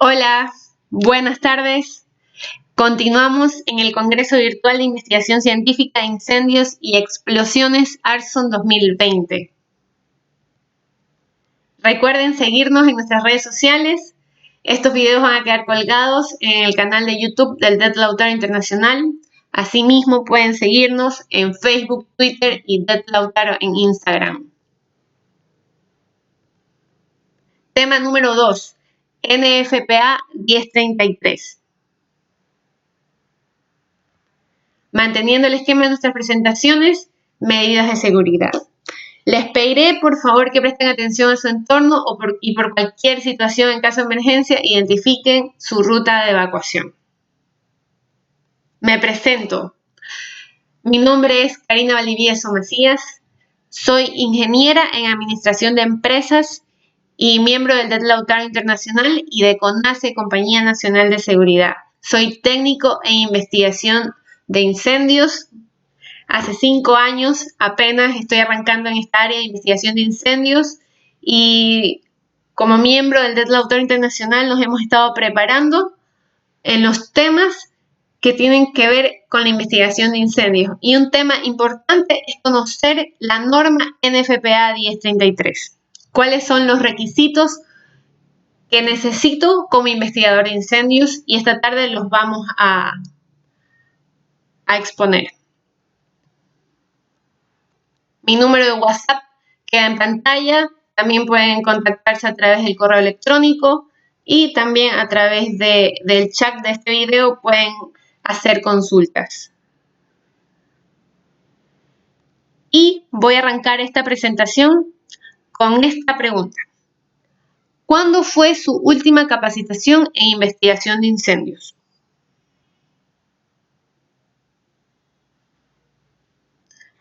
Hola, buenas tardes. Continuamos en el Congreso Virtual de Investigación Científica de Incendios y Explosiones ARSON 2020. Recuerden seguirnos en nuestras redes sociales. Estos videos van a quedar colgados en el canal de YouTube del DET Lautaro Internacional. Asimismo, pueden seguirnos en Facebook, Twitter y DET Lautaro en Instagram. Tema número 2. NFPA 1033. Manteniendo el esquema de nuestras presentaciones, medidas de seguridad. Les pediré, por favor, que presten atención a su entorno y por cualquier situación en caso de emergencia, identifiquen su ruta de evacuación. Me presento. Mi nombre es Karina Valdivieso Macías. Soy ingeniera en Administración de Empresas y miembro del DET Lautaro Internacional y de CONACE, Compañía Nacional de Seguridad. Soy técnico en investigación de incendios. Hace 5 años apenas estoy arrancando en esta área de investigación de incendios y como miembro del DET Lautaro Internacional nos hemos estado preparando en los temas que tienen que ver con la investigación de incendios. Y un tema importante es conocer la norma NFPA 1033. ¿Cuáles son los requisitos que necesito como investigador de incendios? Y esta tarde los vamos a exponer. Mi número de WhatsApp queda en pantalla. También pueden contactarse a través del correo electrónico y también a través del chat de este video pueden hacer consultas. Y voy a arrancar esta presentación con esta pregunta. ¿Cuándo fue su última capacitación en investigación de incendios?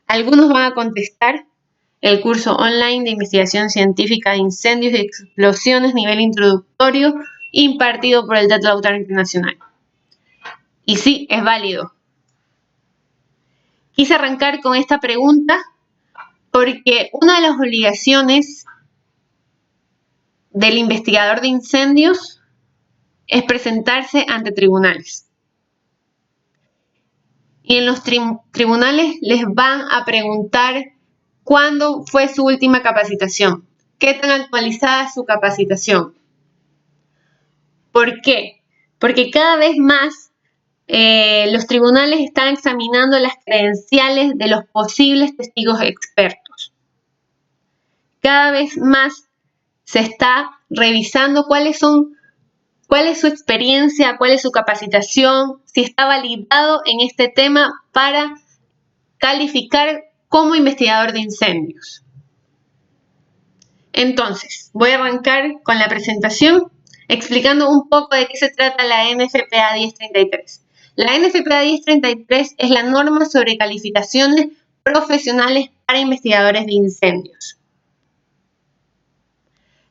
Algunos van a contestar el curso online de investigación científica de incendios y explosiones nivel introductorio impartido por el DET Lautaro Internacional. Y sí, es válido. Quise arrancar con esta pregunta porque una de las obligaciones del investigador de incendios es presentarse ante tribunales. Y en los tribunales les van a preguntar cuándo fue su última capacitación, qué tan actualizada es su capacitación. ¿Por qué? Porque cada vez más los tribunales están examinando las credenciales de los posibles testigos expertos. Cada vez más se está revisando cuál es su experiencia, cuál es su capacitación, si está validado en este tema para calificar como investigador de incendios. Entonces, voy a arrancar con la presentación explicando un poco de qué se trata la NFPA 1033. La NFPA 1033 es la norma sobre calificaciones profesionales para investigadores de incendios.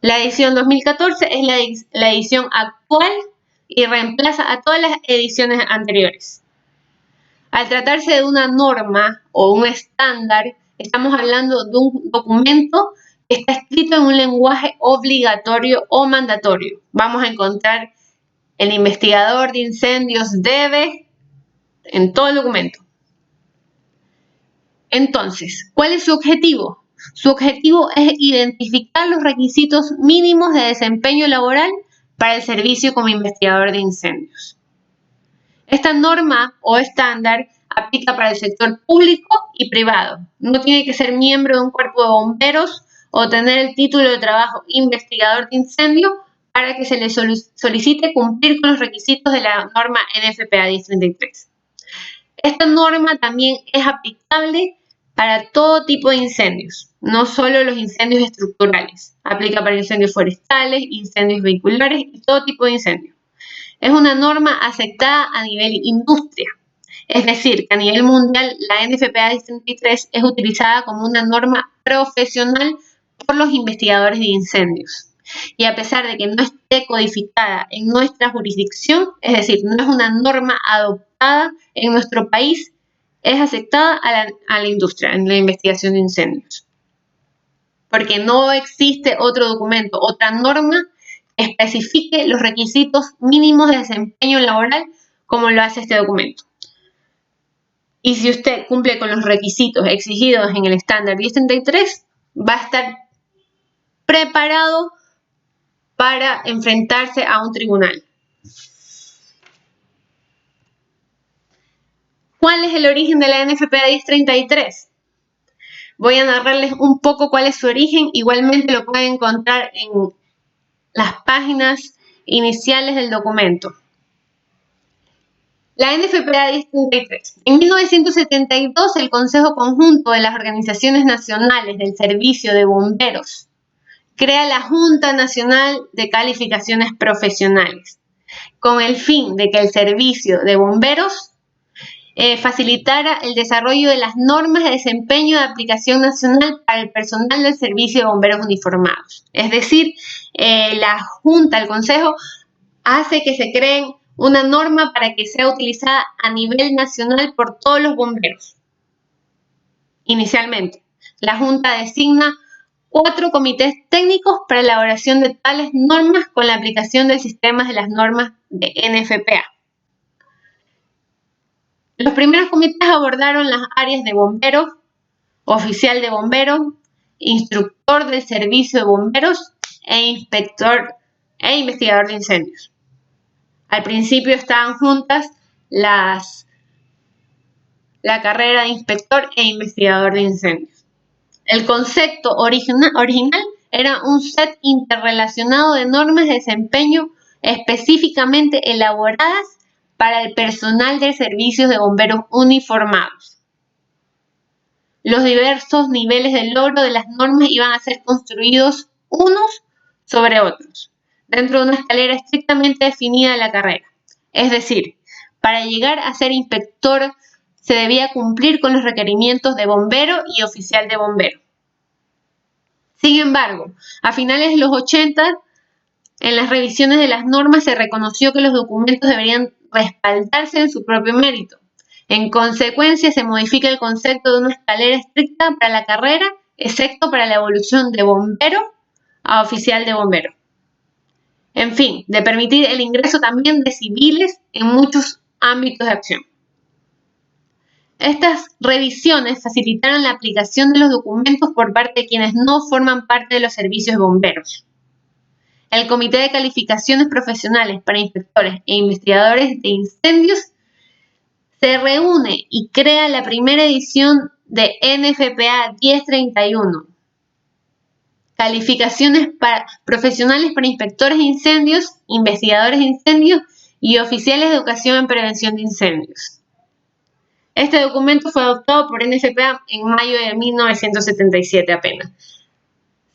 La edición 2014 es la edición actual y reemplaza a todas las ediciones anteriores. Al tratarse de una norma o un estándar, estamos hablando de un documento que está escrito en un lenguaje obligatorio o mandatorio. Vamos a encontrar el investigador de incendios debe en todo el documento. Entonces, ¿cuál es su objetivo? Su objetivo es identificar los requisitos mínimos de desempeño laboral para el servicio como investigador de incendios. Esta norma o estándar aplica para el sector público y privado. No tiene que ser miembro de un cuerpo de bomberos o tener el título de trabajo investigador de incendio para que se le solicite cumplir con los requisitos de la norma NFPA 1033. Esta norma también es aplicable para todo tipo de incendios, no solo los incendios estructurales. Aplica para incendios forestales, incendios vehiculares y todo tipo de incendios. Es una norma aceptada a nivel industria. Es decir, que a nivel mundial la NFPA 1033 es utilizada como una norma profesional por los investigadores de incendios. Y a pesar de que no esté codificada en nuestra jurisdicción, es decir, no es una norma adoptada en nuestro país, es aceptada a la industria en la investigación de incendios. Porque no existe otro documento, otra norma especifique los requisitos mínimos de desempeño laboral como lo hace este documento. Y si usted cumple con los requisitos exigidos en el estándar 1033, va a estar preparado para enfrentarse a un tribunal. ¿Cuál es el origen de la NFPA 1033? Voy a narrarles un poco cuál es su origen. Igualmente lo pueden encontrar en las páginas iniciales del documento. La NFPA 1033. En 1972, el Consejo Conjunto de las Organizaciones Nacionales del Servicio de Bomberos crea la Junta Nacional de Calificaciones Profesionales, con el fin de que el servicio de bomberos facilitara el desarrollo de las normas de desempeño de aplicación nacional para el personal del servicio de bomberos uniformados. Es decir, la Junta, el Consejo, hace que se creen una norma para que sea utilizada a nivel nacional por todos los bomberos. Inicialmente, la Junta designa 4 comités técnicos para la elaboración de tales normas con la aplicación del sistema de las normas de NFPA. Los primeros comités abordaron las áreas de bombero, oficial de bombero, instructor del servicio de bomberos e inspector e investigador de incendios. Al principio estaban juntas la carrera de inspector e investigador de incendios. El concepto original era un set interrelacionado de normas de desempeño específicamente elaboradas para el personal de servicios de bomberos uniformados. Los diversos niveles de logro de las normas iban a ser construidos unos sobre otros, dentro de una escalera estrictamente definida de la carrera. Es decir, para llegar a ser inspector se debía cumplir con los requerimientos de bombero y oficial de bombero. Sin embargo, a finales de los 80, en las revisiones de las normas se reconoció que los documentos deberían respaldarse en su propio mérito. En consecuencia, se modifica el concepto de una escalera estricta para la carrera, excepto para la evolución de bombero a oficial de bombero. En fin, de permitir el ingreso también de civiles en muchos ámbitos de acción. Estas revisiones facilitaron la aplicación de los documentos por parte de quienes no forman parte de los servicios de bomberos. El Comité de Calificaciones Profesionales para Inspectores e Investigadores de Incendios se reúne y crea la primera edición de NFPA 1031. Calificaciones profesionales para inspectores de incendios, investigadores de incendios y oficiales de educación en prevención de incendios. Este documento fue adoptado por NFPA en mayo de 1977 apenas.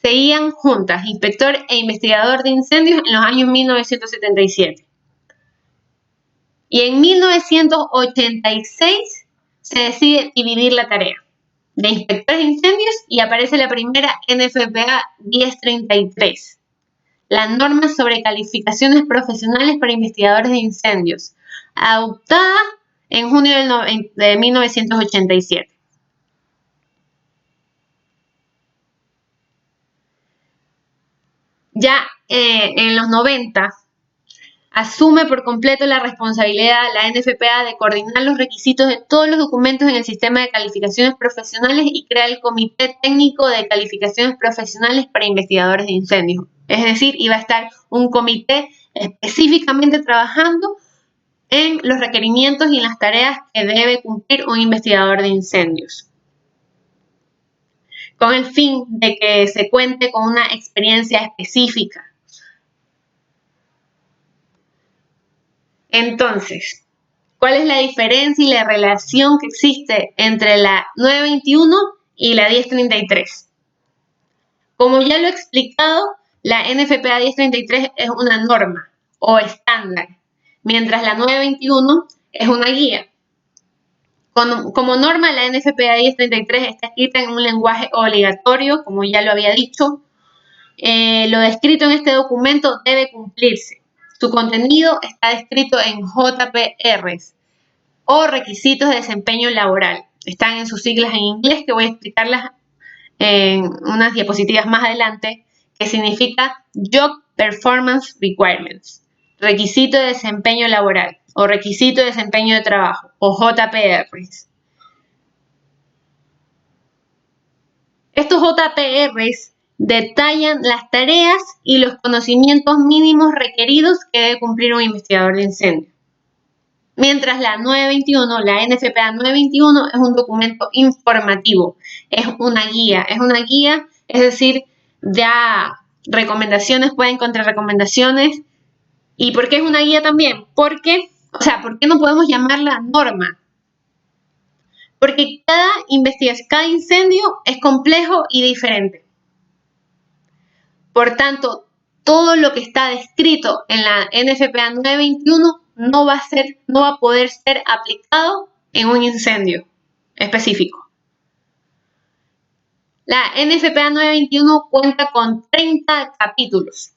Seguían juntas, inspector e investigador de incendios en los años 1977. Y en 1986 se decide dividir la tarea de inspectores de incendios y aparece la primera NFPA 1033, la norma sobre calificaciones profesionales para investigadores de incendios, adoptada en junio de 1987. Ya en los 90, asume por completo la responsabilidad la NFPA de coordinar los requisitos de todos los documentos en el sistema de calificaciones profesionales y crea el Comité Técnico de Calificaciones Profesionales para Investigadores de Incendios. Es decir, iba a estar un comité específicamente trabajando en los requerimientos y en las tareas que debe cumplir un investigador de incendios, con el fin de que se cuente con una experiencia específica. Entonces, ¿cuál es la diferencia y la relación que existe entre la 921 y la 1033? Como ya lo he explicado, la NFPA 1033 es una norma o estándar, mientras la 921 es una guía. Como norma, la NFPA 1033 está escrita en un lenguaje obligatorio, como ya lo había dicho. Lo descrito en este documento debe cumplirse. Su contenido está descrito en JPRs o requisitos de desempeño laboral. Están en sus siglas en inglés, que voy a explicarlas en unas diapositivas más adelante, que significa Job Performance Requirements, requisito de desempeño laboral o requisito de desempeño de trabajo o JPRs. Estos JPRs detallan las tareas y los conocimientos mínimos requeridos que debe cumplir un investigador de incendio. Mientras la 921, la NFPA 921 es un documento informativo, es una guía, es decir, da recomendaciones, pueden contrarrecomendaciones. ¿Y por qué es una guía también? ¿Por qué no podemos llamarla norma? Porque cada incendio es complejo y diferente. Por tanto, todo lo que está descrito en la NFPA 921 no va a poder ser aplicado en un incendio específico. La NFPA 921 cuenta con 30 capítulos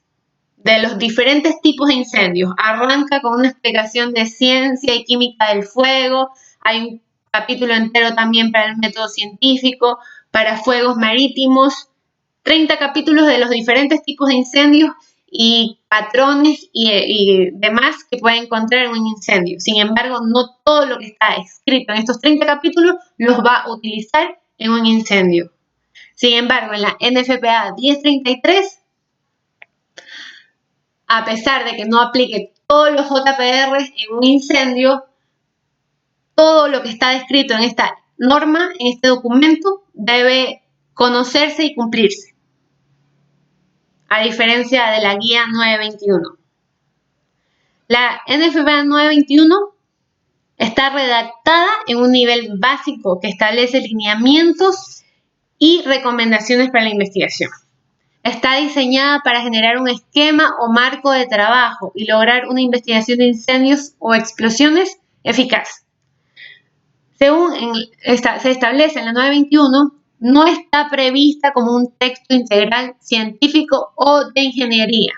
de los diferentes tipos de incendios. Arranca con una explicación de ciencia y química del fuego. Hay un capítulo entero también para el método científico, para fuegos marítimos. 30 capítulos de los diferentes tipos de incendios y patrones y demás que puede encontrar en un incendio. Sin embargo, no todo lo que está escrito en estos 30 capítulos los va a utilizar en un incendio. Sin embargo, en la NFPA 1033, a pesar de que no aplique todos los JPRs en un incendio, todo lo que está descrito en esta norma, en este documento, debe conocerse y cumplirse, a diferencia de la guía 921. La NFPA 921 está redactada en un nivel básico que establece lineamientos y recomendaciones para la investigación. Está diseñada para generar un esquema o marco de trabajo y lograr una investigación de incendios o explosiones eficaz. Según se establece en la 921, no está prevista como un texto integral científico o de ingeniería.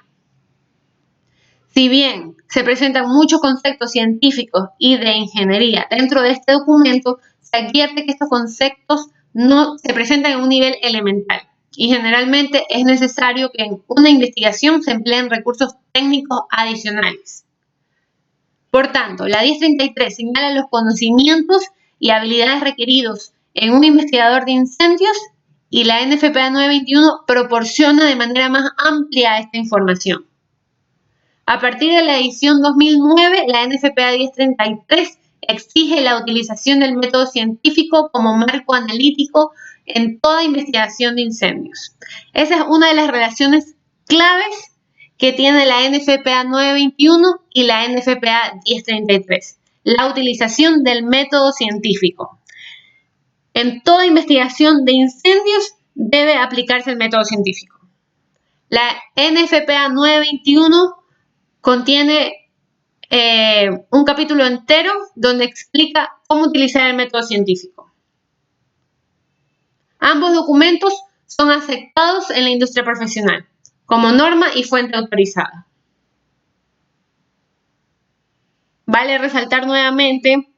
Si bien se presentan muchos conceptos científicos y de ingeniería dentro de este documento, se advierte que estos conceptos no se presentan en un nivel elemental y generalmente es necesario que en una investigación se empleen recursos técnicos adicionales. Por tanto, la 1033 señala los conocimientos y habilidades requeridos en un investigador de incendios y la NFPA 921 proporciona de manera más amplia esta información. A partir de la edición 2009, la NFPA 1033 exige la utilización del método científico como marco analítico en toda investigación de incendios. Esa es una de las relaciones claves que tiene la NFPA 921 y la NFPA 1033, la utilización del método científico. En toda investigación de incendios debe aplicarse el método científico. La NFPA 921 contiene un capítulo entero donde explica cómo utilizar el método científico. Ambos documentos son aceptados en la industria profesional como norma y fuente autorizada. Vale resaltar nuevamente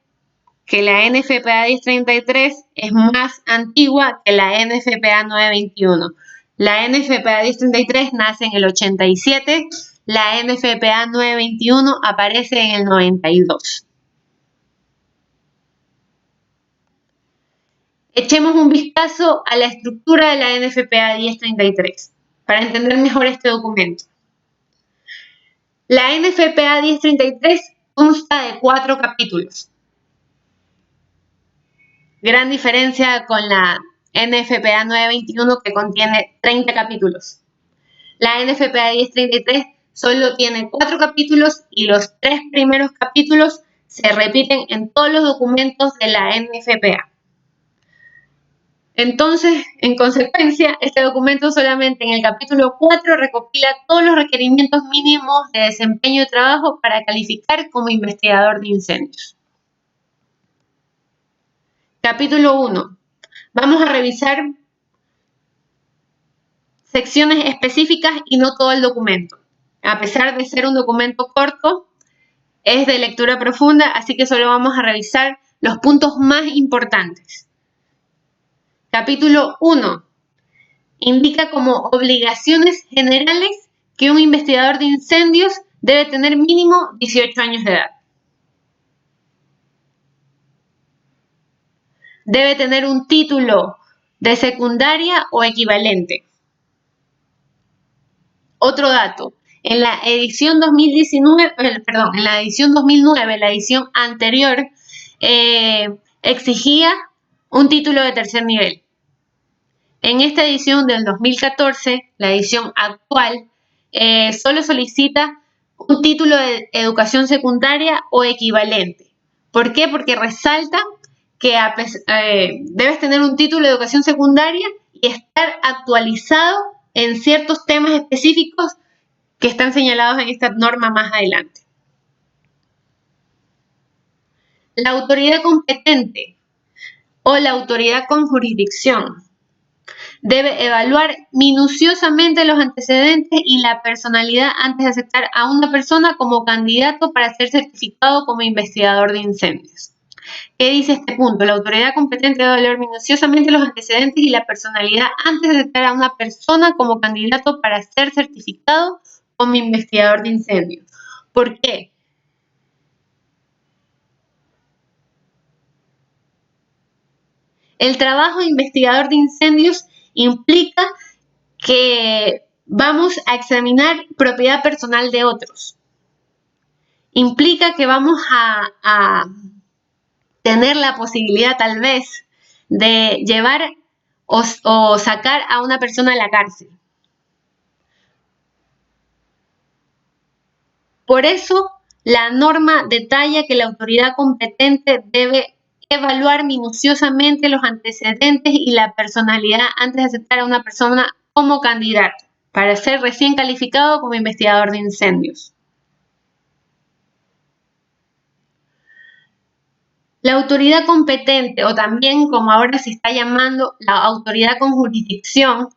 que la NFPA 1033 es más antigua que la NFPA 921. La NFPA 1033 nace en el 87, la NFPA 921 aparece en el 92. Echemos un vistazo a la estructura de la NFPA 1033 para entender mejor este documento. La NFPA 1033 consta de 4 capítulos. Gran diferencia con la NFPA 921 que contiene 30 capítulos. La NFPA 1033 solo tiene 4 capítulos y los 3 primeros capítulos se repiten en todos los documentos de la NFPA. Entonces, en consecuencia, este documento solamente en el capítulo 4 recopila todos los requerimientos mínimos de desempeño de trabajo para calificar como investigador de incendios. Capítulo 1. Vamos a revisar secciones específicas y no todo el documento. A pesar de ser un documento corto, es de lectura profunda, así que solo vamos a revisar los puntos más importantes. Capítulo 1. indica como obligaciones generales que un investigador de incendios debe tener mínimo 18 años de edad. Debe tener un título de secundaria o equivalente. Otro dato, en la edición 2019, en la edición 2009, la edición anterior, exigía un título de tercer nivel. En esta edición del 2014, la edición actual, solo solicita un título de educación secundaria o equivalente. ¿Por qué? Porque resalta que debes tener un título de educación secundaria y estar actualizado en ciertos temas específicos que están señalados en esta norma más adelante. La autoridad competente o la autoridad con jurisdicción debe evaluar minuciosamente los antecedentes y la personalidad antes de aceptar a una persona como candidato para ser certificado como investigador de incendios. ¿Qué dice este punto? La autoridad competente debe evaluar minuciosamente los antecedentes y la personalidad antes de aceptar a una persona como candidato para ser certificado como investigador de incendios. ¿Por qué? El trabajo de investigador de incendios implica que vamos a examinar propiedad personal de otros. Implica que vamos a tener la posibilidad tal vez de llevar o sacar a una persona de la cárcel. Por eso, la norma detalla que la autoridad competente debe evaluar minuciosamente los antecedentes y la personalidad antes de aceptar a una persona como candidato para ser recién calificado como investigador de incendios. La autoridad competente, o también como ahora se está llamando la autoridad con jurisdicción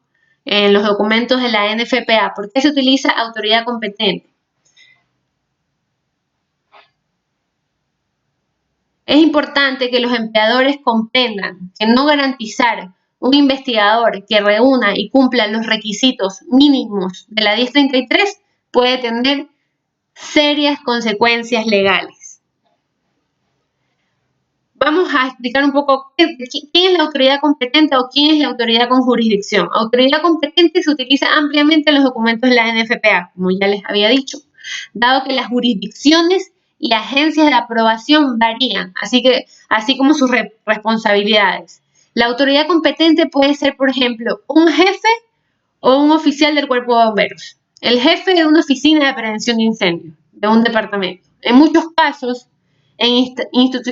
en los documentos de la NFPA. ¿Por qué se utiliza autoridad competente? Es importante que los empleadores comprendan que no garantizar un investigador que reúna y cumpla los requisitos mínimos de la 1033 puede tener serias consecuencias legales. Vamos a explicar un poco quién es la autoridad competente o quién es la autoridad con jurisdicción. Autoridad competente se utiliza ampliamente en los documentos de la NFPA, como ya les había dicho, dado que las jurisdicciones y agencias de aprobación varían, así como sus responsabilidades. La autoridad competente puede ser, por ejemplo, un jefe o un oficial del cuerpo de bomberos. El jefe de una oficina de prevención de incendios, de un departamento. En muchos casos, en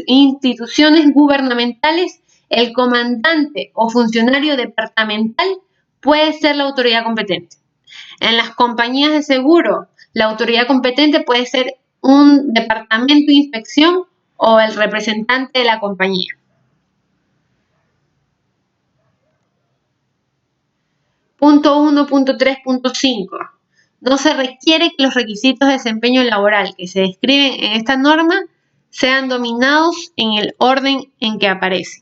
instituciones gubernamentales, el comandante o funcionario departamental puede ser la autoridad competente. En las compañías de seguro, la autoridad competente puede ser un departamento de inspección o el representante de la compañía. Punto 1.3.5. No se requiere que los requisitos de desempeño laboral que se describen en esta norma sean dominados en el orden en que aparecen.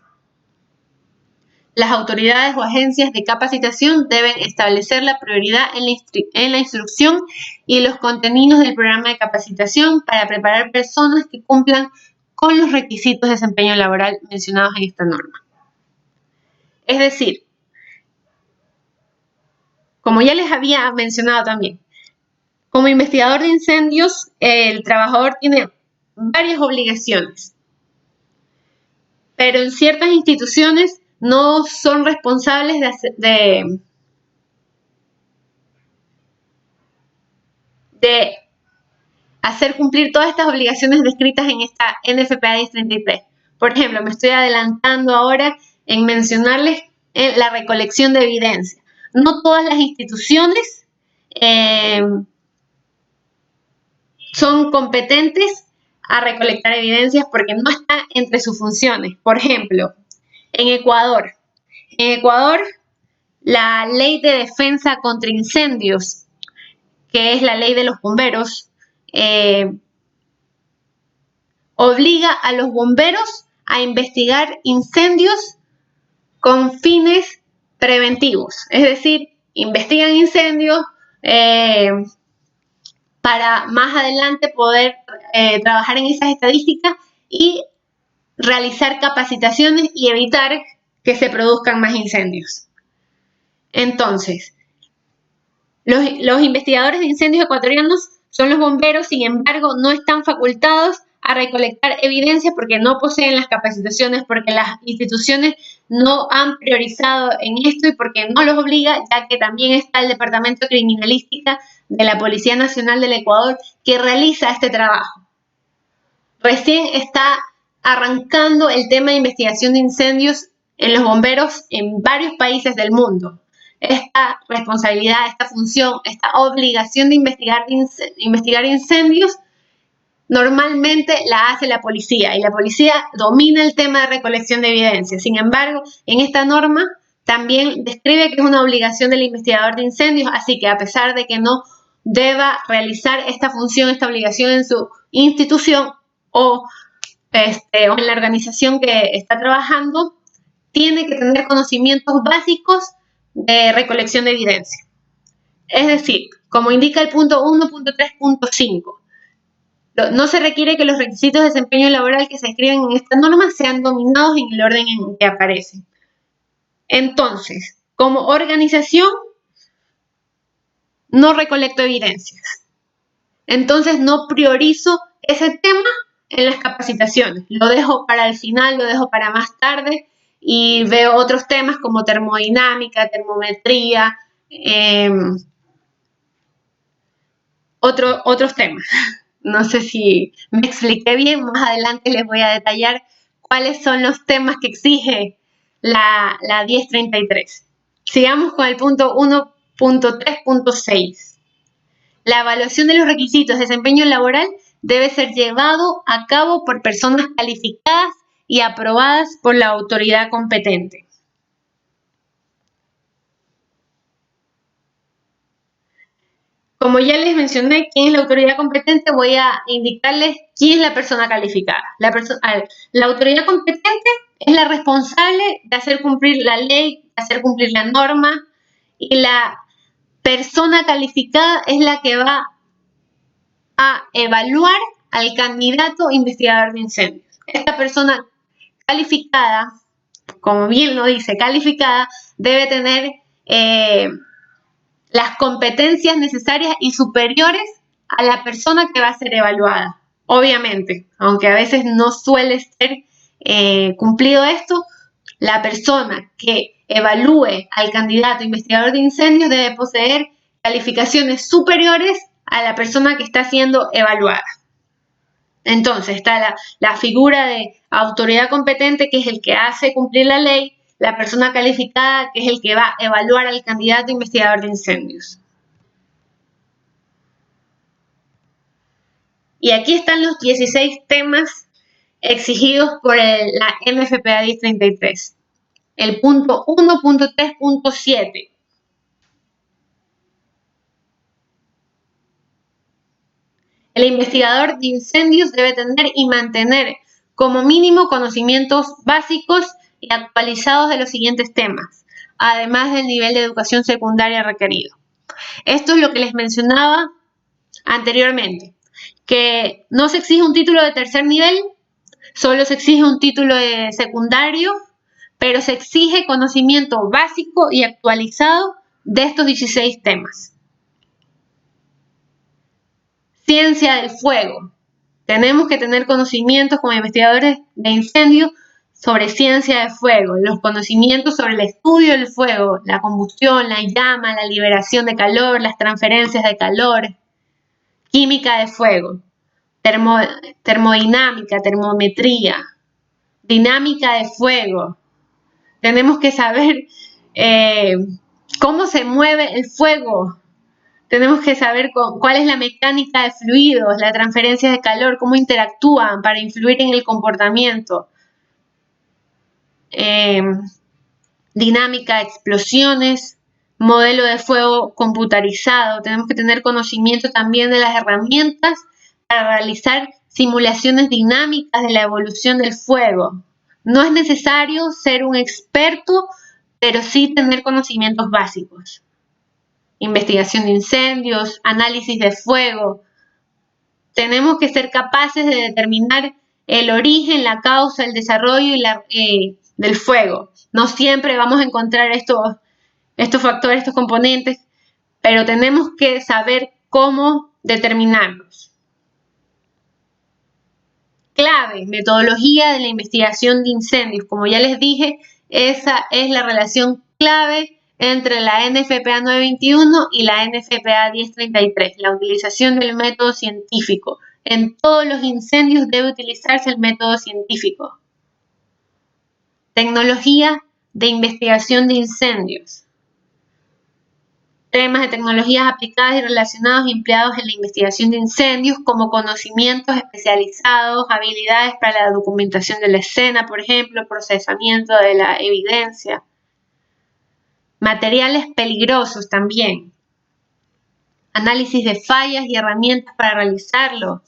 Las autoridades o agencias de capacitación deben establecer la prioridad en la instrucción y los contenidos del programa de capacitación para preparar personas que cumplan con los requisitos de desempeño laboral mencionados en esta norma. Es decir, como ya les había mencionado también, como investigador de incendios, el trabajador tiene varias obligaciones, pero en ciertas instituciones no son responsables de hacer cumplir todas estas obligaciones descritas en esta NFPA 1033. Por ejemplo, me estoy adelantando ahora en mencionarles la recolección de evidencia. No todas las instituciones son competentes a recolectar evidencias porque no está entre sus funciones. Por ejemplo, en Ecuador, la ley de defensa contra incendios, que es la ley de los bomberos, obliga a los bomberos a investigar incendios con fines preventivos, es decir, investigan incendios para más adelante poder trabajar en esas estadísticas y realizar capacitaciones y evitar que se produzcan más incendios. Entonces, los investigadores de incendios ecuatorianos son los bomberos, sin embargo, no están facultados a recolectar evidencias porque no poseen las capacitaciones, porque las instituciones no han priorizado en esto y porque no los obliga, ya que también está el Departamento de Criminalística de la Policía Nacional del Ecuador que realiza este trabajo. Recién está arrancando el tema de investigación de incendios en los bomberos en varios países del mundo. Esta responsabilidad, esta función, esta obligación de investigar incendios normalmente la hace la policía y la policía domina el tema de recolección de evidencia. Sin embargo, en esta norma también describe que es una obligación del investigador de incendios, así que a pesar de que no deba realizar esta función, esta obligación en su institución o en la organización que está trabajando, tiene que tener conocimientos básicos de recolección de evidencia. Es decir, como indica el punto 1.3.5, no se requiere que los requisitos de desempeño laboral que se escriben en esta norma sean dominados en el orden en que aparecen. Entonces, como organización, no recolecto evidencias. Entonces, no priorizo ese tema en las capacitaciones. Lo dejo para el final, lo dejo para más tarde y veo otros temas como termodinámica, termometría, otros temas. No sé si me expliqué bien, más adelante les voy a detallar cuáles son los temas que exige la 1033. Sigamos con el punto 1.3.6. La evaluación de los requisitos de desempeño laboral debe ser llevado a cabo por personas calificadas y aprobadas por la autoridad competente. Como ya les mencioné quién es la autoridad competente, voy a indicarles quién es la persona calificada. La autoridad competente es la responsable de hacer cumplir la ley, de hacer cumplir la norma, y la persona calificada es la que va a evaluar al candidato investigador de incendios. Esta persona calificada, como bien lo dice, calificada, debe tener las competencias necesarias y superiores a la persona que va a ser evaluada. Obviamente, aunque a veces no suele ser cumplido esto, la persona que evalúe al candidato investigador de incendios debe poseer calificaciones superiores a la persona que está siendo evaluada. Entonces está la figura de autoridad competente, que es el que hace cumplir la ley, la persona calificada, que es el que va a evaluar al candidato investigador de incendios. Y aquí están los 16 temas exigidos por la MFPA 1033. El punto 1.3.7. El investigador de incendios debe tener y mantener como mínimo conocimientos básicos y actualizados de los siguientes temas, además del nivel de educación secundaria requerido. Esto es lo que les mencionaba anteriormente, que no se exige un título de tercer nivel, solo se exige un título de secundario, pero se exige conocimiento básico y actualizado de estos 16 temas. Ciencia del fuego. Tenemos que tener conocimientos como investigadores de incendios sobre ciencia de fuego, los conocimientos sobre el estudio del fuego, la combustión, la llama, la liberación de calor, las transferencias de calor, química de fuego, termodinámica, termometría, dinámica de fuego. Tenemos que saber cómo se mueve el fuego. Tenemos que saber cuál es la mecánica de fluidos, la transferencia de calor, cómo interactúan para influir en el comportamiento. Dinámica de explosiones, modelo de fuego computarizado. Tenemos que tener conocimiento también de las herramientas para realizar simulaciones dinámicas de la evolución del fuego. No es necesario ser un experto pero sí tener conocimientos básicos. Investigación de incendios, análisis de fuego. Tenemos que ser capaces de determinar el origen, la causa, el desarrollo del fuego. No siempre vamos a encontrar estos factores, estos componentes, pero tenemos que saber cómo determinarlos. Clave, metodología de la investigación de incendios. Como ya les dije, esa es la relación clave entre la NFPA 921 y la NFPA 1033, la utilización del método científico. En todos los incendios debe utilizarse el método científico. Tecnología de investigación de incendios. Temas de tecnologías aplicadas y relacionados y empleados en la investigación de incendios, como conocimientos especializados, habilidades para la documentación de la escena, por ejemplo, procesamiento de la evidencia. Materiales peligrosos también. Análisis de fallas y herramientas para realizarlo.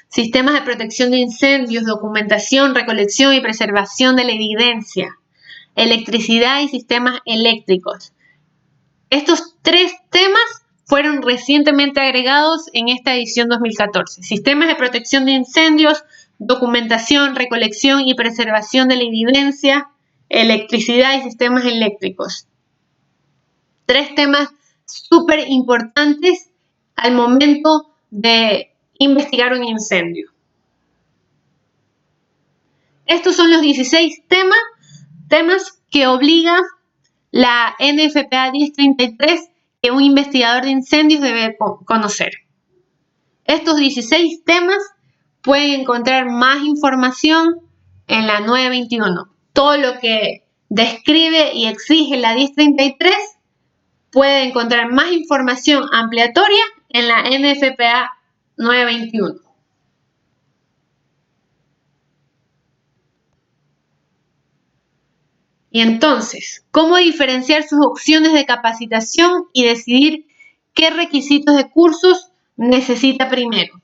Sistemas de protección de incendios, documentación, recolección y preservación de la evidencia. Electricidad y sistemas eléctricos. Estos 3 temas fueron recientemente agregados en esta edición 2014. Sistemas de protección de incendios, documentación, recolección y preservación de la evidencia, electricidad y sistemas eléctricos. 3 temas súper importantes al momento de investigar un incendio. Estos son los 16 temas que obliga la NFPA 1033 que un investigador de incendios debe conocer. Estos 16 temas pueden encontrar más información en la 921. Todo lo que describe y exige la 1033 puede encontrar más información ampliatoria en la NFPA 921. Y entonces, ¿cómo diferenciar sus opciones de capacitación y decidir qué requisitos de cursos necesita primero?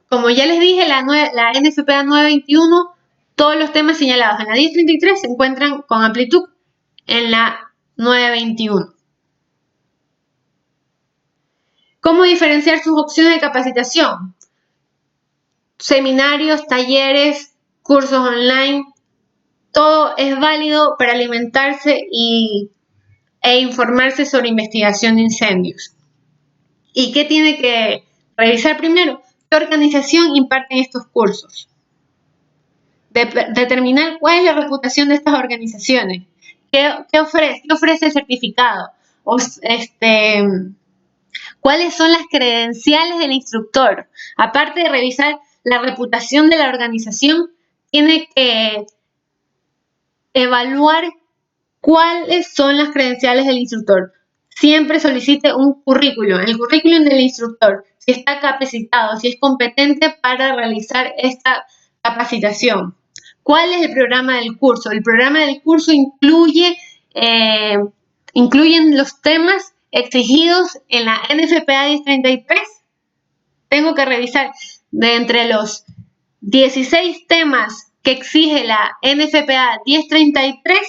Como ya les dije, la NFPA 921, todos los temas señalados en la 1033 se encuentran con amplitud en la 921. ¿Cómo diferenciar sus opciones de capacitación? Seminarios, talleres, cursos online, todo es válido para alimentarse e informarse sobre investigación de incendios. ¿Y qué tiene que revisar primero? ¿Qué organización imparte estos cursos? Determinar cuál es la reputación de estas organizaciones. ¿Qué ofrece el certificado? ¿Cuáles son las credenciales del instructor? Aparte de revisar la reputación de la organización, tiene que evaluar cuáles son las credenciales del instructor. Siempre solicite un currículum, el currículum del instructor, si está capacitado, si es competente para realizar esta capacitación. ¿Cuál es el programa del curso? El programa del curso incluyen los temas exigidos en la NFPA 1033. Tengo que revisar de entre los 16 temas que exige la NFPA 1033,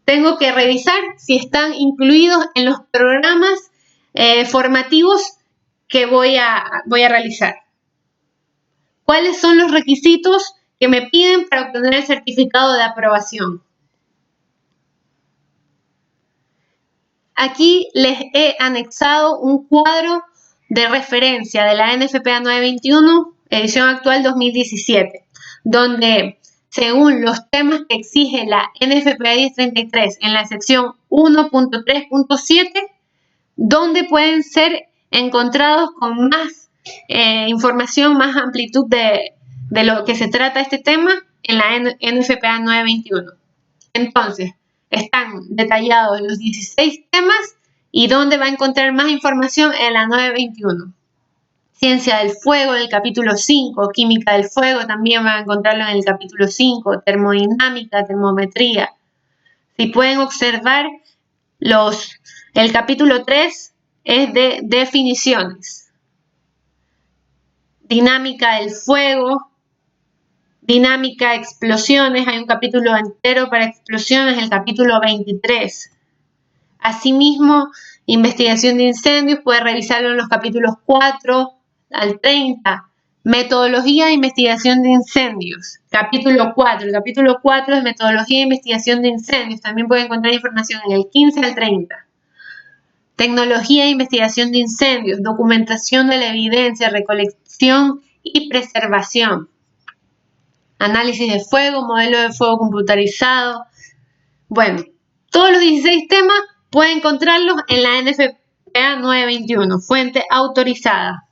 tengo que revisar si están incluidos en los programas formativos que voy a realizar. ¿Cuáles son los requisitos que me piden para obtener el certificado de aprobación? Aquí les he anexado un cuadro de referencia de la NFPA 921, edición actual 2017, donde según los temas que exige la NFPA 1033 en la sección 1.3.7, donde pueden ser encontrados con más información, más amplitud de lo que se trata este tema en la NFPA 921. Entonces, están detallados los 16 temas y dónde va a encontrar más información en la 921. Ciencia del fuego, en el capítulo 5, química del fuego, también van a encontrarlo en el capítulo 5, termodinámica, termometría. Si pueden observar, el capítulo 3 es de definiciones. Dinámica del fuego, Dinámica, explosiones, hay un capítulo entero para explosiones, el capítulo 23. Asimismo, investigación de incendios, puede revisarlo en los capítulos 4 al 30. Metodología de investigación de incendios, capítulo 4. El capítulo 4 es metodología de investigación de incendios. También puede encontrar información en el 15 al 30. Tecnología de investigación de incendios, documentación de la evidencia, recolección y preservación. Análisis de fuego, modelo de fuego computarizado. Bueno, todos los 16 temas pueden encontrarlos en la NFPA 921, fuente autorizada.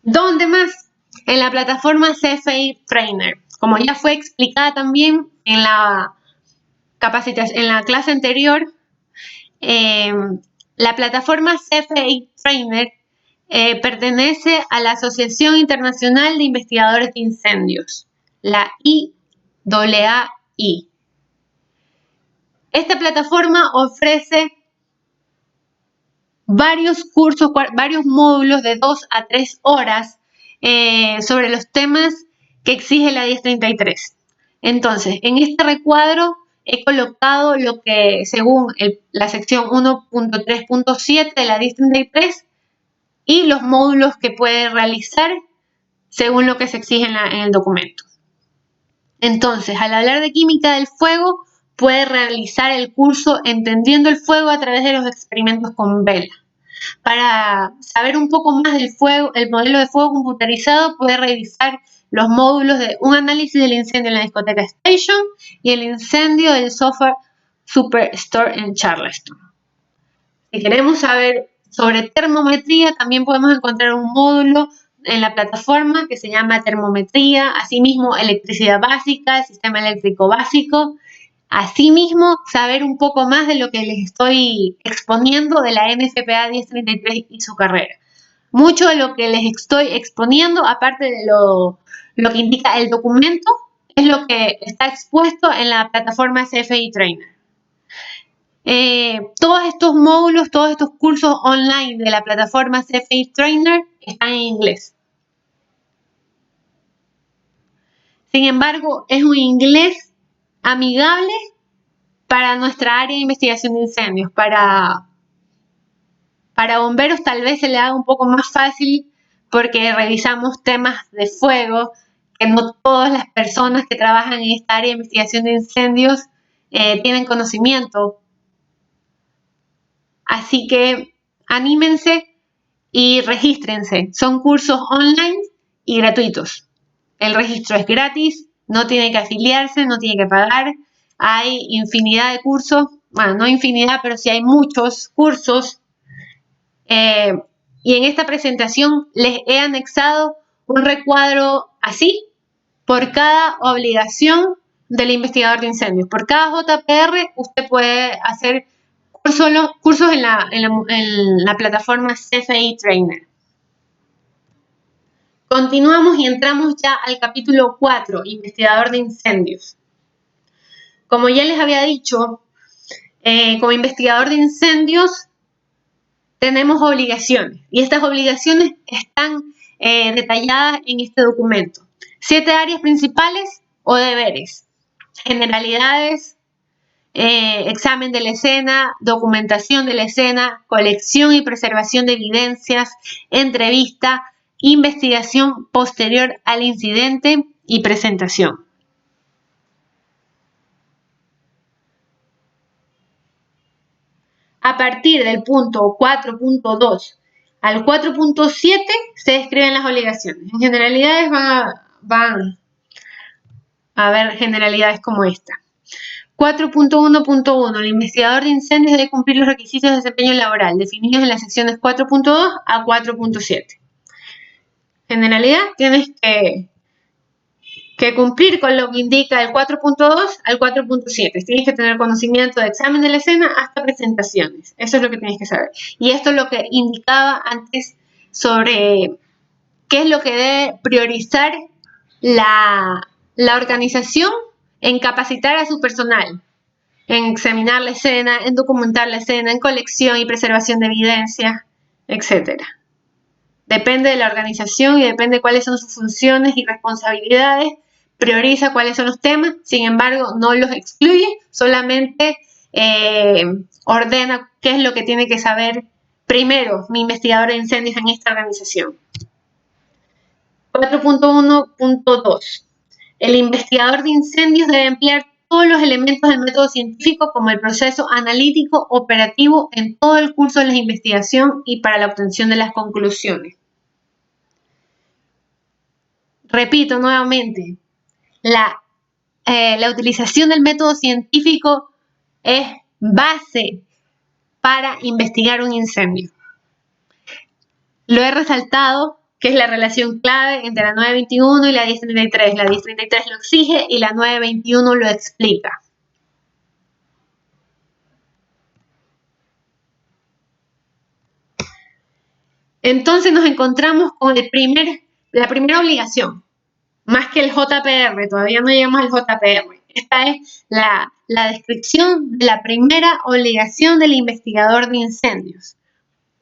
¿Dónde más? En la plataforma CFI Trainer. Como ya fue explicada también en la clase anterior, la plataforma CFI Trainer pertenece a la Asociación Internacional de Investigadores de Incendios, la IAAI. Esta plataforma ofrece varios cursos, varios módulos de 2 a 3 horas sobre los temas que exige la 1033. Entonces, en este recuadro he colocado lo que según la sección 1.3.7 de la 1033 y los módulos que puede realizar según lo que se exige en el documento. Entonces, al hablar de química del fuego, puede realizar el curso Entendiendo el fuego a través de los experimentos con vela. Para saber un poco más del fuego, el modelo de fuego computarizado, puede revisar los módulos de un análisis del incendio en la discoteca Station y el incendio del software Superstore en Charleston. Si queremos saber sobre termometría, también podemos encontrar un módulo en la plataforma que se llama termometría, asimismo electricidad básica, sistema eléctrico básico. Asimismo, saber un poco más de lo que les estoy exponiendo de la NFPA 1033 y su carrera. Mucho de lo que les estoy exponiendo, aparte de lo que indica el documento, es lo que está expuesto en la plataforma CFI Trainer. Todos estos módulos, todos estos cursos online de la plataforma CFI Trainer están en inglés. Sin embargo, es un inglés amigable para nuestra área de investigación de incendios. Para bomberos tal vez se le haga un poco más fácil porque revisamos temas de fuego que no todas las personas que trabajan en esta área de investigación de incendios tienen conocimiento. Así que anímense y regístrense. Son cursos online y gratuitos. El registro es gratis, no tiene que afiliarse, no tiene que pagar. Hay infinidad de cursos, bueno, no infinidad, pero sí hay muchos cursos. Y en esta presentación les he anexado un recuadro así por cada obligación del investigador de incendios. Por cada JPR usted puede hacer cursos en la plataforma CFI Trainer. Continuamos y entramos ya al capítulo 4, investigador de incendios. Como ya les había dicho, como investigador de incendios tenemos obligaciones y estas obligaciones están detalladas en este documento. 7 áreas principales o deberes: generalidades, examen de la escena, documentación de la escena, colección y preservación de evidencias, entrevista, investigación posterior al incidente y presentación. A partir del punto 4.2 al 4.7 se describen las obligaciones. En generalidades van a ver generalidades como esta. 4.1.1. El investigador de incendios debe cumplir los requisitos de desempeño laboral definidos en las secciones 4.2 a 4.7. Generalidad, tienes que cumplir con lo que indica el 4.2 al 4.7. Tienes que tener conocimiento de examen de la escena hasta presentaciones. Eso es lo que tienes que saber. Y esto es lo que indicaba antes sobre qué es lo que debe priorizar la organización en capacitar a su personal, en examinar la escena, en documentar la escena, en colección y preservación de evidencias, etc. Depende de la organización y depende de cuáles son sus funciones y responsabilidades, prioriza cuáles son los temas, sin embargo, no los excluye, solamente ordena qué es lo que tiene que saber primero mi investigador de incendios en esta organización. 4.1.2. El investigador de incendios debe emplear todos los elementos del método científico como el proceso analítico operativo en todo el curso de la investigación y para la obtención de las conclusiones. Repito nuevamente, la utilización del método científico es base para investigar un incendio. Lo he resaltado, que es la relación clave entre la 921 y la 1033. La 1033 lo exige y la 921 lo explica. Entonces nos encontramos con la primera obligación, más que el JPR, todavía no llegamos al JPR. Esta es la descripción de la primera obligación del investigador de incendios.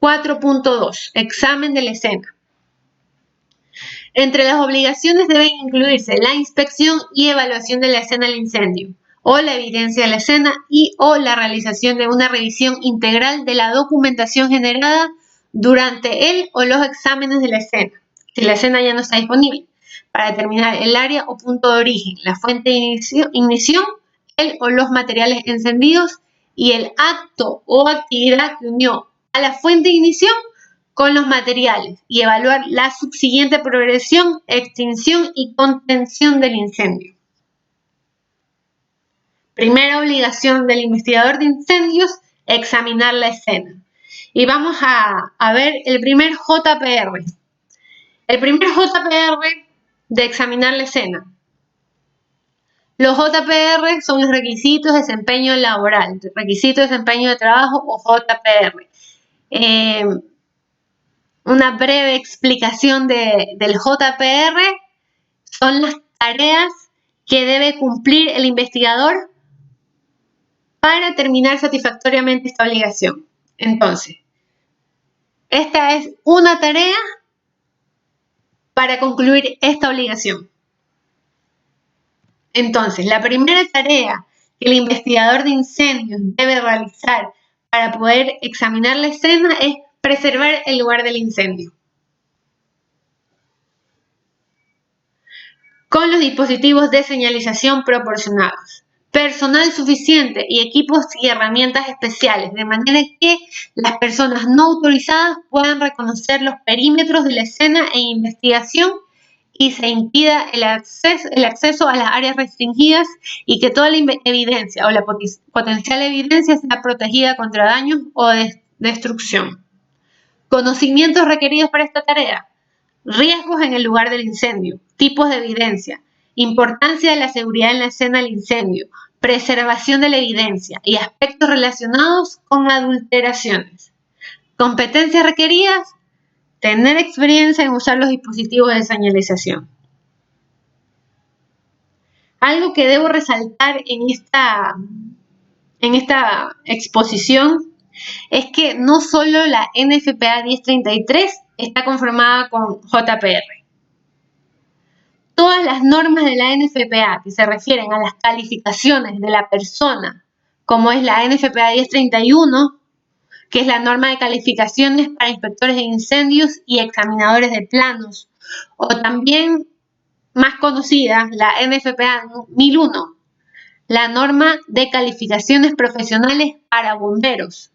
4.2. Examen de la escena. Entre las obligaciones deben incluirse la inspección y evaluación de la escena del incendio, o la evidencia de la escena o la realización de una revisión integral de la documentación generada durante el o los exámenes de la escena, si la escena ya no está disponible, para determinar el área o punto de origen, la fuente de ignición, el o los materiales encendidos y el acto o actividad que unió a la fuente de ignición con los materiales y evaluar la subsiguiente progresión, extinción y contención del incendio. Primera obligación del investigador de incendios, examinar la escena. Y vamos a ver el primer JPR. El primer JPR de examinar la escena. Los JPR son los requisitos de desempeño laboral, requisitos de desempeño de trabajo o JPR. Una breve explicación del JPR son las tareas que debe cumplir el investigador para terminar satisfactoriamente esta obligación. Entonces, esta es una tarea para concluir esta obligación. Entonces, la primera tarea que el investigador de incendios debe realizar para poder examinar la escena es preservar el lugar del incendio. Con los dispositivos de señalización proporcionados, personal suficiente y equipos y herramientas especiales, de manera que las personas no autorizadas puedan reconocer los perímetros de la escena en investigación y se impida el acceso a las áreas restringidas y que toda la evidencia o la potencial evidencia sea protegida contra daños o destrucción. Conocimientos requeridos para esta tarea. Riesgos en el lugar del incendio, tipos de evidencia, importancia de la seguridad en la escena del incendio, preservación de la evidencia y aspectos relacionados con adulteraciones. Competencias requeridas, tener experiencia en usar los dispositivos de señalización. Algo que debo resaltar en esta exposición es que no solo la NFPA 1033 está conformada con JPR. Todas las normas de la NFPA que se refieren a las calificaciones de la persona, como es la NFPA 1031, que es la norma de calificaciones para inspectores de incendios y examinadores de planos, o también más conocida, la NFPA 1001, la norma de calificaciones profesionales para bomberos,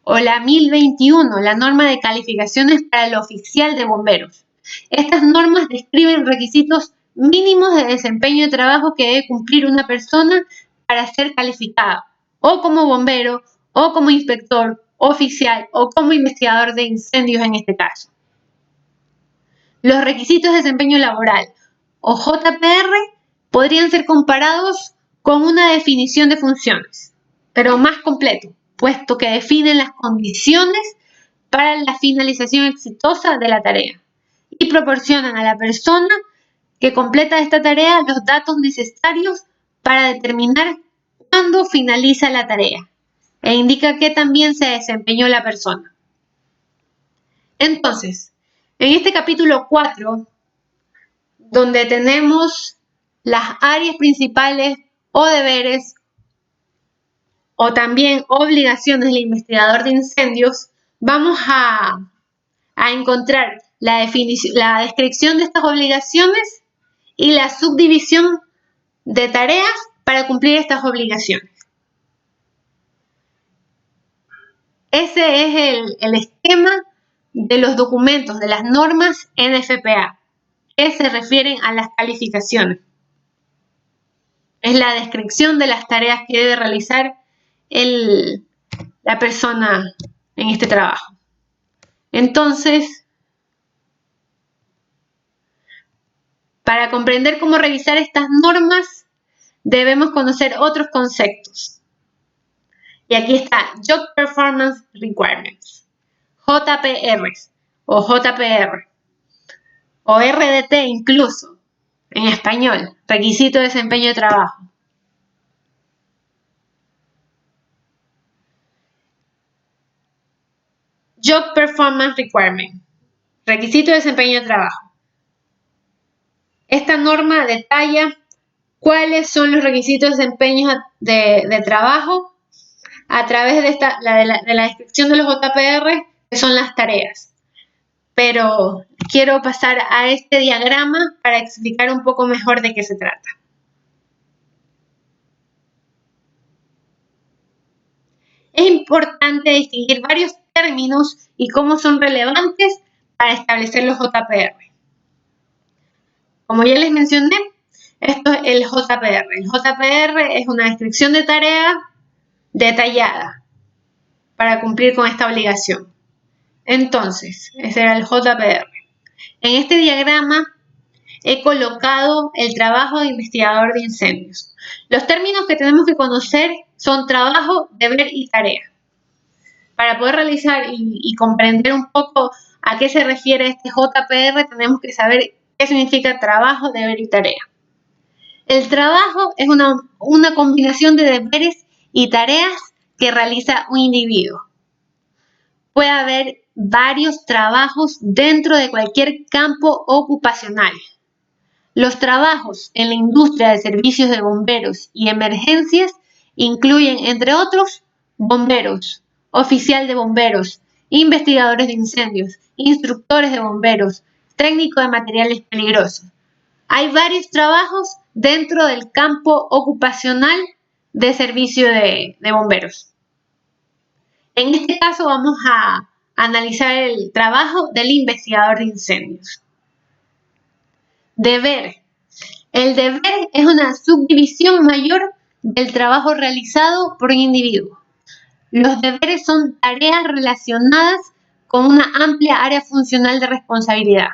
o la 1021, la norma de calificaciones para el oficial de bomberos. Estas normas describen requisitos mínimos de desempeño de trabajo que debe cumplir una persona para ser calificada, o como bombero, o como inspector, oficial, o como investigador de incendios en este caso. Los requisitos de desempeño laboral, o JPR, podrían ser comparados con una definición de funciones, pero más completo, puesto que definen las condiciones para la finalización exitosa de la tarea y proporcionan a la persona que completa esta tarea los datos necesarios para determinar cuándo finaliza la tarea e indica que también se desempeñó la persona. Entonces, En este capítulo 4, donde tenemos las áreas principales o deberes o también obligaciones del investigador de incendios, vamos a encontrar la descripción de estas obligaciones y la subdivisión de tareas para cumplir estas obligaciones. Ese es el esquema de los documentos, de las normas NFPA, que se refieren a las calificaciones. Es la descripción de las tareas que debe realizar la persona en este trabajo. Entonces, para comprender cómo revisar estas normas, debemos conocer otros conceptos. Y aquí está Job Performance Requirements, JPRs o JPR, o RDT incluso, en español, requisito de desempeño de trabajo. Job Performance Requirement, requisito de desempeño de trabajo. Esta norma detalla cuáles son los requisitos de desempeño de trabajo a través de la descripción de los JPR, que son las tareas. Pero quiero pasar a este diagrama para explicar un poco mejor de qué se trata. Es importante distinguir varios términos y cómo son relevantes para establecer los JPR. Como ya les mencioné, esto es el JPR. El JPR es una descripción de tarea detallada para cumplir con esta obligación. Entonces, ese era el JPR. En este diagrama he colocado el trabajo de investigador de incendios. Los términos que tenemos que conocer son trabajo, deber y tarea. Para poder realizar y comprender un poco a qué se refiere este JPR, tenemos que saber qué significa trabajo, deber y tarea. El trabajo es una combinación de deberes y tareas que realiza un individuo. Puede haber varios trabajos dentro de cualquier campo ocupacional. Los trabajos en la industria de servicios de bomberos y emergencias incluyen, entre otros, bomberos, oficial de bomberos, investigadores de incendios, instructores de bomberos, técnico de materiales peligrosos. Hay varios trabajos dentro del campo ocupacional de servicio de bomberos. En este caso vamos a analizar el trabajo del investigador de incendios. Deber. El deber es una subdivisión mayor del trabajo realizado por un individuo. Los deberes son tareas relacionadas con una amplia área funcional de responsabilidad.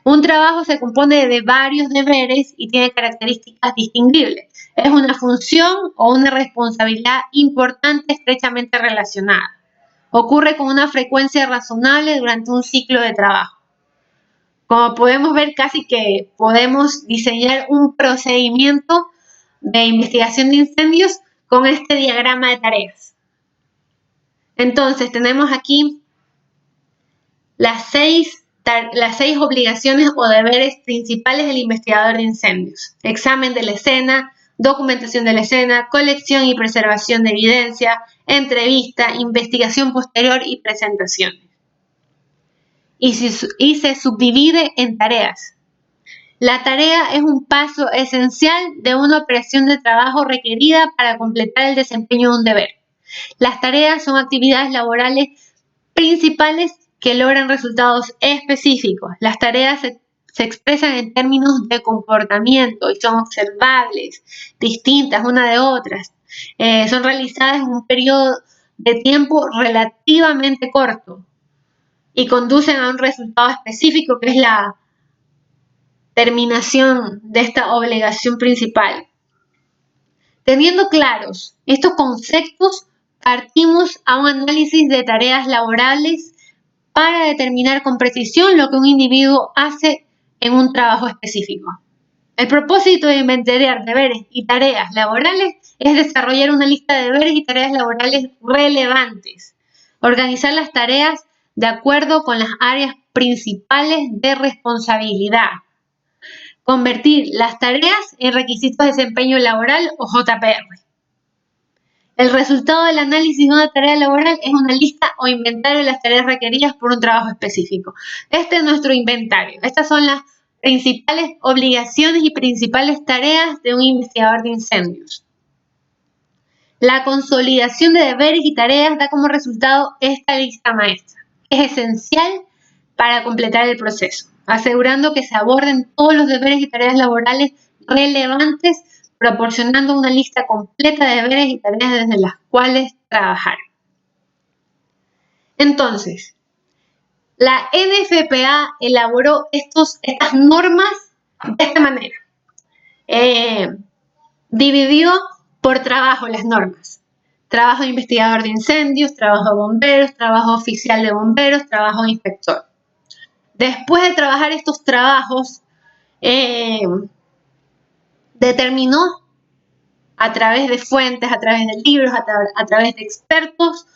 Un trabajo se compone de varios deberes y tiene características distinguibles. Es una función o una responsabilidad importante estrechamente relacionada. Ocurre con una frecuencia razonable durante un ciclo de trabajo. Como podemos ver, casi que podemos diseñar un procedimiento de investigación de incendios con este diagrama de tareas. Entonces, tenemos aquí las seis obligaciones o deberes principales del investigador de incendios. Examen de la escena, documentación de la escena, colección y preservación de evidencia, entrevista, investigación posterior y presentaciones. Y se subdivide en tareas. La tarea es un paso esencial de una operación de trabajo requerida para completar el desempeño de un deber. Las tareas son actividades laborales principales que logran resultados específicos. Las tareas se expresan en términos de comportamiento y son observables, distintas una de otras. Son realizadas en un periodo de tiempo relativamente corto y conducen a un resultado específico que es la terminación de esta obligación principal. Teniendo claros estos conceptos, partimos a un análisis de tareas laborales para determinar con precisión lo que un individuo hace en un trabajo específico. El propósito de inventariar deberes y tareas laborales es desarrollar una lista de deberes y tareas laborales relevantes, organizar las tareas de acuerdo con las áreas principales de responsabilidad. Convertir las tareas en requisitos de desempeño laboral o JPR. El resultado del análisis de una tarea laboral es una lista o inventario de las tareas requeridas por un trabajo específico. Este es nuestro inventario. Estas son las principales obligaciones y principales tareas de un investigador de incendios. La consolidación de deberes y tareas da como resultado esta lista maestra. Es esencial para completar el proceso, asegurando que se aborden todos los deberes y tareas laborales relevantes, proporcionando una lista completa de deberes y tareas desde las cuales trabajar. Entonces, la NFPA elaboró estas normas de esta manera. Dividió por trabajo las normas. Trabajo de investigador de incendios, trabajo de bomberos, trabajo oficial de bomberos, trabajo de inspector. Después de trabajar estos trabajos, determinó a través de fuentes, a través de libros, a través de expertos,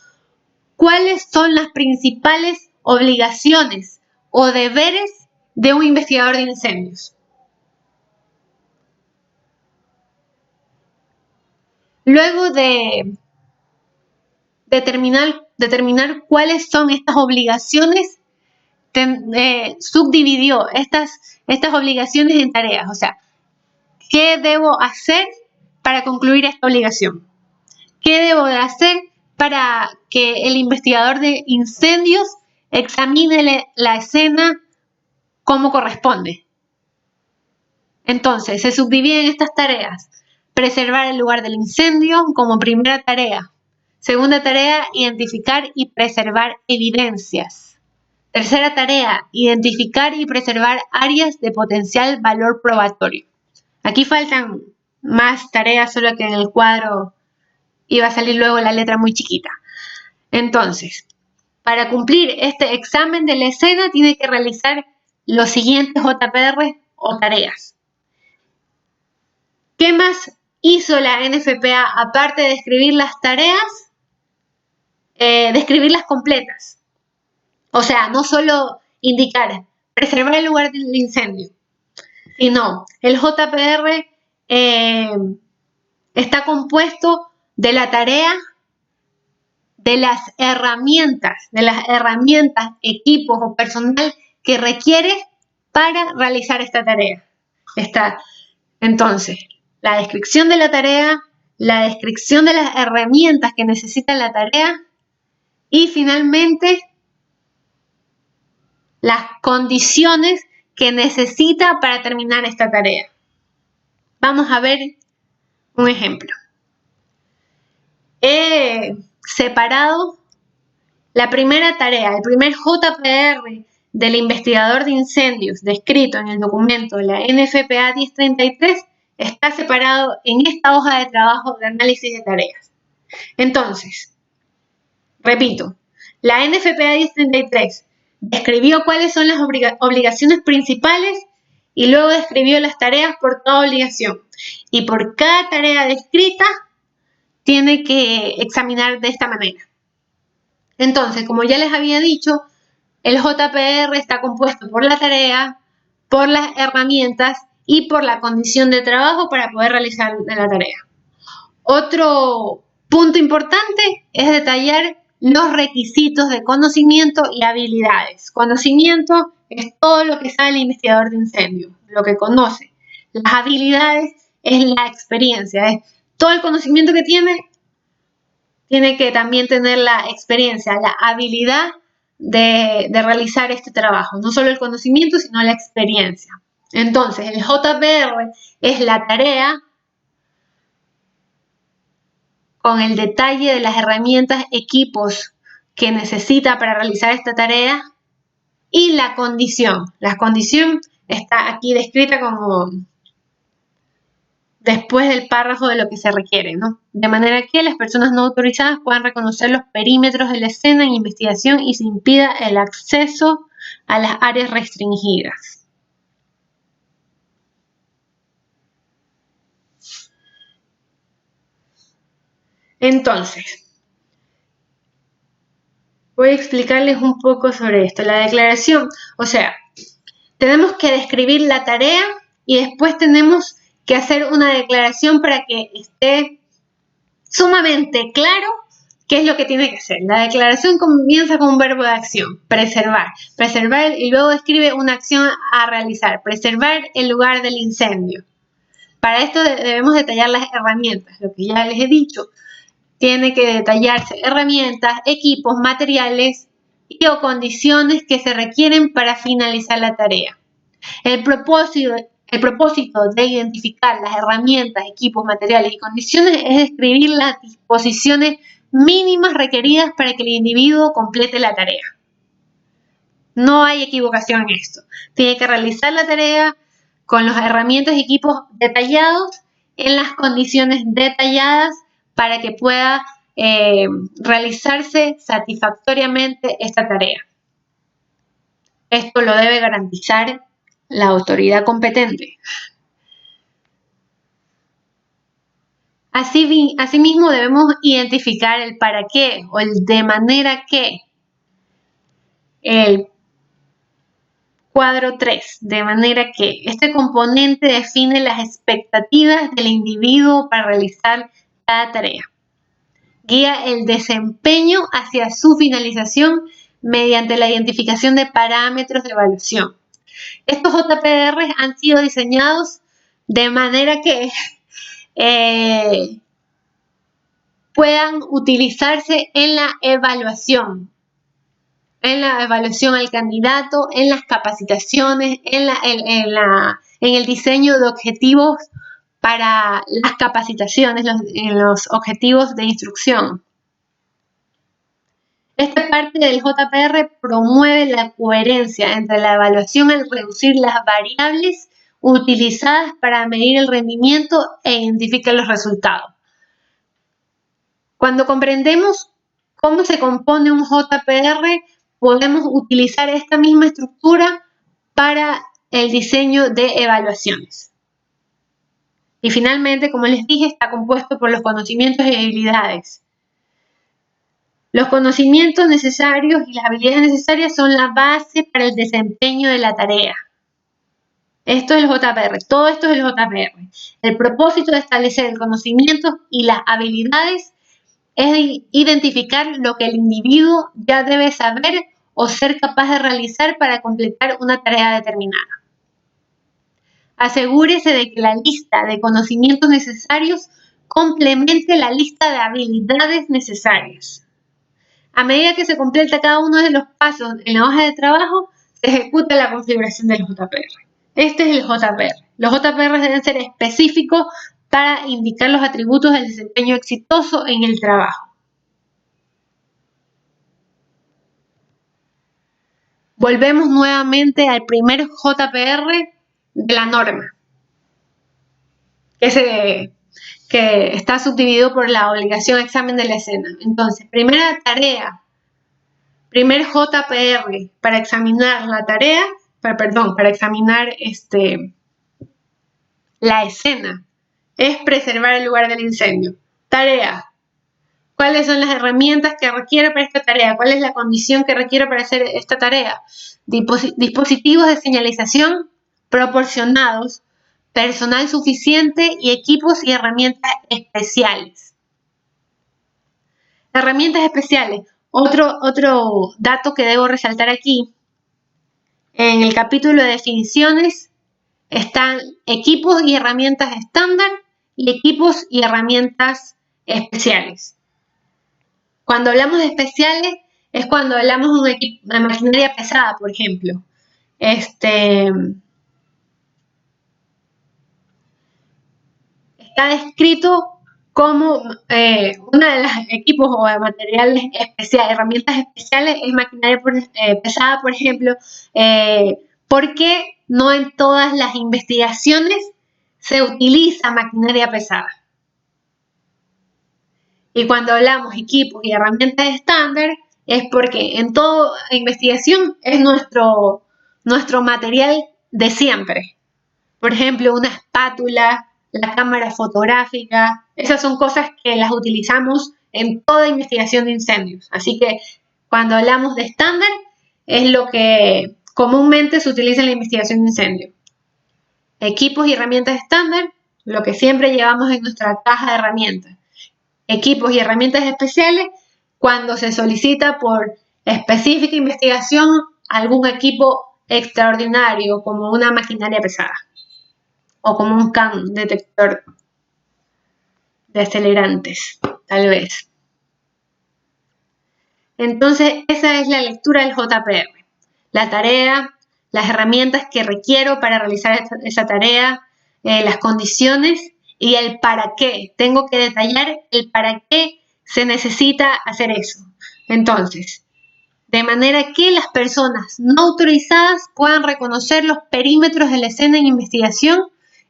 cuáles son las principales obligaciones o deberes de un investigador de incendios. Luego de determinar cuáles son estas obligaciones, subdividió estas obligaciones en tareas. O sea, ¿qué debo hacer para concluir esta obligación? ¿Qué debo de hacer para que el investigador de incendios examine la escena como corresponde? Entonces, se subdividen estas tareas. Preservar el lugar del incendio como primera tarea. Segunda tarea, identificar y preservar evidencias. Tercera tarea, identificar y preservar áreas de potencial valor probatorio. Aquí faltan más tareas, solo que en el cuadro iba a salir luego la letra muy chiquita. Entonces, para cumplir este examen de la escena, tiene que realizar los siguientes JPR o tareas. ¿Qué más hizo la NFPA aparte de escribir las tareas? Describirlas completas. O sea, no solo indicar, preservar el lugar del incendio, sino el JPR está compuesto de la tarea, de las herramientas, equipos o personal que requiere para realizar esta tarea. Entonces, la descripción de la tarea, la descripción de las herramientas que necesita la tarea y finalmente las condiciones que necesita para terminar esta tarea. Vamos a ver un ejemplo. He separado la primera tarea, el primer JPR del investigador de incendios descrito en el documento de la NFPA 1033 está separado en esta hoja de trabajo de análisis de tareas. Entonces, repito, la NFPA 1033 describió cuáles son las obligaciones principales y luego describió las tareas por toda obligación. Y por cada tarea descrita, tiene que examinar de esta manera. Entonces, como ya les había dicho, el JPR está compuesto por la tarea, por las herramientas y por la condición de trabajo para poder realizar la tarea. Otro punto importante es detallar los requisitos de conocimiento y habilidades. Conocimiento es todo lo que sabe el investigador de incendio, lo que conoce. Las habilidades es la experiencia, es todo el conocimiento que tiene que también tener la experiencia, la habilidad de realizar este trabajo. No solo el conocimiento, sino la experiencia. Entonces, el JPR es la tarea con el detalle de las herramientas, equipos que necesita para realizar esta tarea y la condición. La condición está aquí descrita como después del párrafo de lo que se requiere, ¿no? De manera que las personas no autorizadas puedan reconocer los perímetros de la escena en investigación y se impida el acceso a las áreas restringidas. Entonces, Voy a explicarles un poco sobre esto. La declaración, o sea, tenemos que describir la tarea y después tenemos que hacer una declaración para que esté sumamente claro qué es lo que tiene que hacer. La declaración comienza con un verbo de acción, preservar. Preservar y luego describe una acción a realizar, preservar el lugar del incendio. Para esto debemos detallar las herramientas, lo que ya les he dicho. Tiene que detallarse herramientas, equipos, materiales y o condiciones que se requieren para finalizar la tarea. El propósito de identificar las herramientas, equipos, materiales y condiciones es describir las disposiciones mínimas requeridas para que el individuo complete la tarea. No hay equivocación en esto. Tiene que realizar la tarea con las herramientas y equipos detallados en las condiciones detalladas para que pueda realizarse satisfactoriamente esta tarea. Esto lo debe garantizar la autoridad competente. Asimismo, debemos identificar el para qué o el de manera que. El cuadro 3, de manera que este componente define las expectativas del individuo para realizar cada tarea. Guía el desempeño hacia su finalización mediante la identificación de parámetros de evaluación. Estos JPR han sido diseñados de manera que puedan utilizarse en la evaluación al candidato, en las capacitaciones, en el diseño de objetivos para las capacitaciones, en los objetivos de instrucción. Esta parte del JPR promueve la coherencia entre la evaluación al reducir las variables utilizadas para medir el rendimiento e identificar los resultados. Cuando comprendemos cómo se compone un JPR, podemos utilizar esta misma estructura para el diseño de evaluaciones. Y finalmente, como les dije, está compuesto por los conocimientos y habilidades. Los conocimientos necesarios y las habilidades necesarias son la base para el desempeño de la tarea. Esto es el JPR, todo esto es el JPR. El propósito de establecer el conocimiento y las habilidades es identificar lo que el individuo ya debe saber o ser capaz de realizar para completar una tarea determinada. Asegúrese de que la lista de conocimientos necesarios complemente la lista de habilidades necesarias. A medida que se completa cada uno de los pasos en la hoja de trabajo, se ejecuta la configuración del JPR. Este es el JPR. Los JPR deben ser específicos para indicar los atributos del desempeño exitoso en el trabajo. Volvemos nuevamente al primer JPR de la norma, que está subdividido por la obligación examen de la escena. Entonces, primera tarea, primer JPR para examinar la tarea, para examinar la escena, es preservar el lugar del incendio. Tarea. ¿Cuáles son las herramientas que requiere para esta tarea? ¿Cuál es la condición que requiere para hacer esta tarea? Dispositivos de señalización proporcionados, personal suficiente y equipos y herramientas especiales. Herramientas especiales. Otro dato que debo resaltar aquí. En el capítulo de definiciones están equipos y herramientas estándar y equipos y herramientas especiales. Cuando hablamos de especiales es cuando hablamos de maquinaria pesada, por ejemplo. Está descrito como uno de los equipos o materiales especiales, herramientas especiales es maquinaria pesada, por ejemplo, porque no en todas las investigaciones se utiliza maquinaria pesada. Y cuando hablamos equipos y herramientas estándar, es porque en toda investigación es nuestro material de siempre. Por ejemplo, una espátula, la cámara fotográfica, esas son cosas que las utilizamos en toda investigación de incendios. Así que Cuando hablamos de estándar, es lo que comúnmente se utiliza en la investigación de incendio. Equipos y herramientas estándar, lo que siempre llevamos en nuestra caja de herramientas. Equipos y herramientas especiales, cuando se solicita por específica investigación algún equipo extraordinario, como una maquinaria pesada o como un CAN, detector de acelerantes, tal vez. Entonces, esa es la lectura del JPR. La tarea, las herramientas que requiero para realizar esa tarea, las condiciones y el para qué. Tengo que detallar el para qué se necesita hacer eso. Entonces, de manera que las personas no autorizadas puedan reconocer los perímetros de la escena en investigación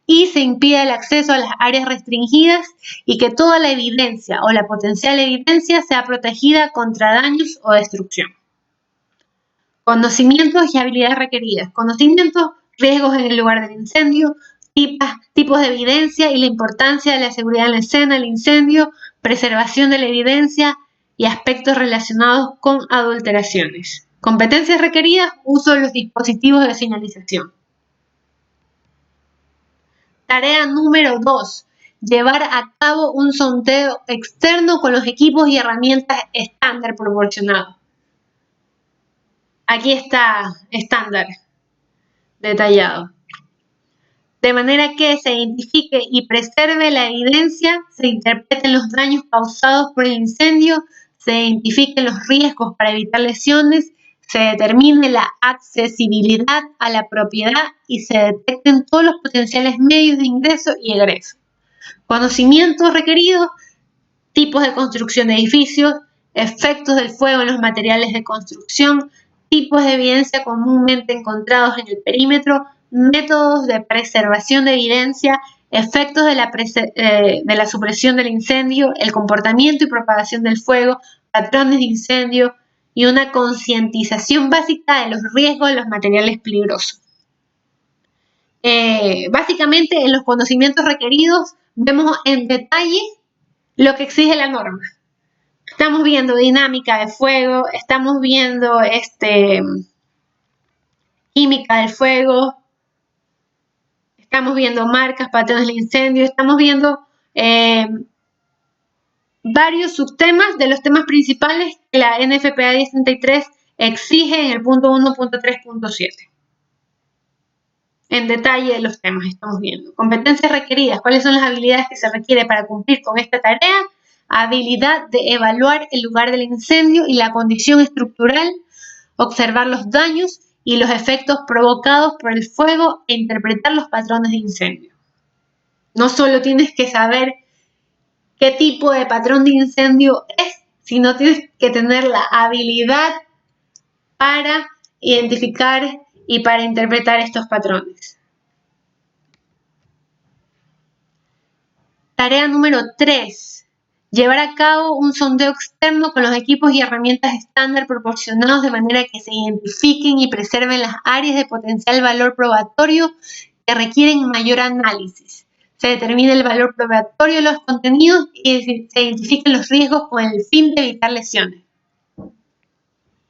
y se impida el acceso a las áreas restringidas y que toda la evidencia o la potencial evidencia sea protegida contra daños o destrucción. Conocimientos y habilidades requeridas. Conocimientos, riesgos en el lugar del incendio, tipos de evidencia y la importancia de la seguridad en la escena del incendio, preservación de la evidencia y aspectos relacionados con adulteraciones. Competencias requeridas, uso de los dispositivos de señalización. Tarea número 2. Llevar a cabo un sondeo externo con los equipos y herramientas estándar proporcionados. Aquí está estándar detallado. De manera que se identifique y preserve la evidencia, se interpreten los daños causados por el incendio, se identifiquen los riesgos para evitar lesiones, se determine la accesibilidad a la propiedad y se detecten todos los potenciales medios de ingreso y egreso. Conocimientos requeridos, tipos de construcción de edificios, efectos del fuego en los materiales de construcción, tipos de evidencia comúnmente encontrados en el perímetro, métodos de preservación de evidencia, efectos de la supresión del incendio, el comportamiento y propagación del fuego, patrones de incendio y una concientización básica de los riesgos de los materiales peligrosos. Básicamente, en los conocimientos requeridos vemos en detalle lo que exige la norma. Estamos viendo dinámica de fuego, estamos viendo química del fuego, estamos viendo marcas, patrones de incendio, estamos viendo varios subtemas de los temas principales que la NFPA 1033 exige en el punto 1.3.7. En detalle de los temas estamos viendo. Competencias requeridas. ¿Cuáles son las habilidades que se requiere para cumplir con esta tarea? Habilidad de evaluar el lugar del incendio y la condición estructural, observar los daños y los efectos provocados por el fuego e interpretar los patrones de incendio. No solo tienes que saber qué tipo de patrón de incendio es, sino tienes que tener la habilidad para identificar y para interpretar estos patrones. Tarea número 3. Llevar a cabo un sondeo externo con los equipos y herramientas estándar proporcionados de manera que se identifiquen y preserven las áreas de potencial valor probatorio que requieren mayor análisis. Se determine el valor probatorio de los contenidos y se identifiquen los riesgos con el fin de evitar lesiones.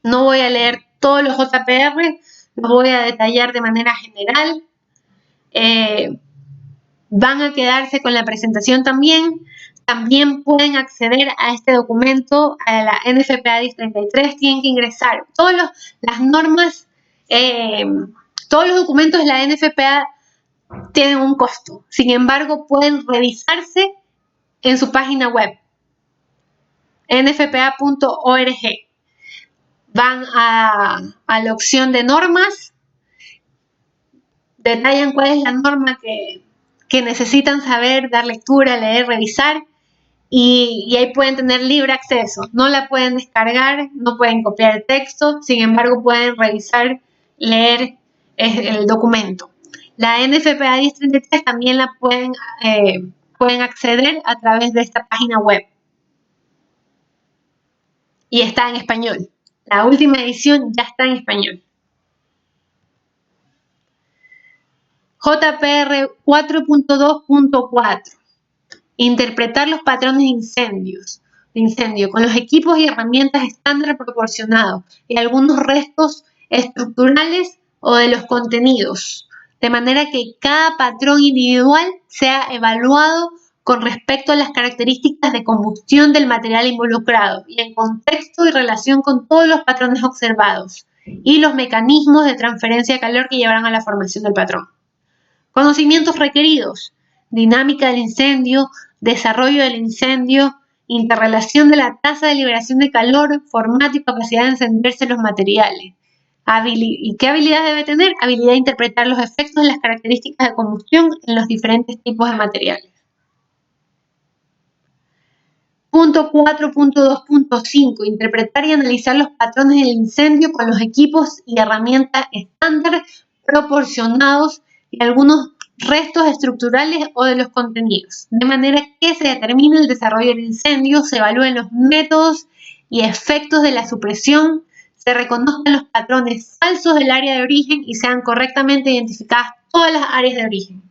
No voy a leer todos los JPR, los voy a detallar de manera general. Van a quedarse con la presentación también. También pueden acceder a este documento, a la NFPA 1033, tienen que ingresar. Todas las normas, todos los documentos de la NFPA tienen un costo. Sin embargo, pueden revisarse en su página web, nfpa.org. Van a la opción de normas, detallan cuál es la norma que necesitan saber, dar lectura, leer, revisar, y ahí pueden tener libre acceso. No la pueden descargar, no pueden copiar el texto, sin embargo pueden revisar, leer el documento. La NFPA 1033 también la pueden acceder a través de esta página web. Y está en español. La última edición ya está en español. JPR 4.2.4. Interpretar los patrones de incendios. incendio con los equipos y herramientas estándar proporcionados y algunos restos estructurales o de los contenidos, de manera que cada patrón individual sea evaluado con respecto a las características de combustión del material involucrado y en contexto y relación con todos los patrones observados y los mecanismos de transferencia de calor que llevarán a la formación del patrón. Conocimientos requeridos: dinámica del incendio, desarrollo del incendio, interrelación de la tasa de liberación de calor, formato y capacidad de encenderse los materiales. ¿Y qué habilidad debe tener? Habilidad de interpretar los efectos de las características de combustión en los diferentes tipos de materiales. Punto 4.2.5. Interpretar y analizar los patrones del incendio con los equipos y herramientas estándar proporcionados y algunos restos estructurales o de los contenidos, de manera que se determine el desarrollo del incendio, se evalúen los métodos y efectos de la supresión, se reconozcan los patrones falsos del área de origen y sean correctamente identificadas todas las áreas de origen.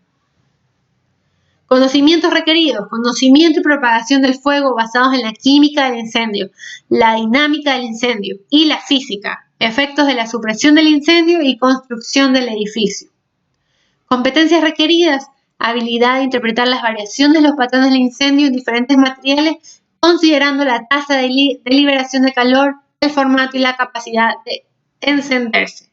Conocimientos requeridos: conocimiento y propagación del fuego basados en la química del incendio, la dinámica del incendio y la física, efectos de la supresión del incendio y construcción del edificio. Competencias requeridas: habilidad de interpretar las variaciones de los patrones del incendio en diferentes materiales, considerando la tasa de liberación de calor, el formato y la capacidad de encenderse.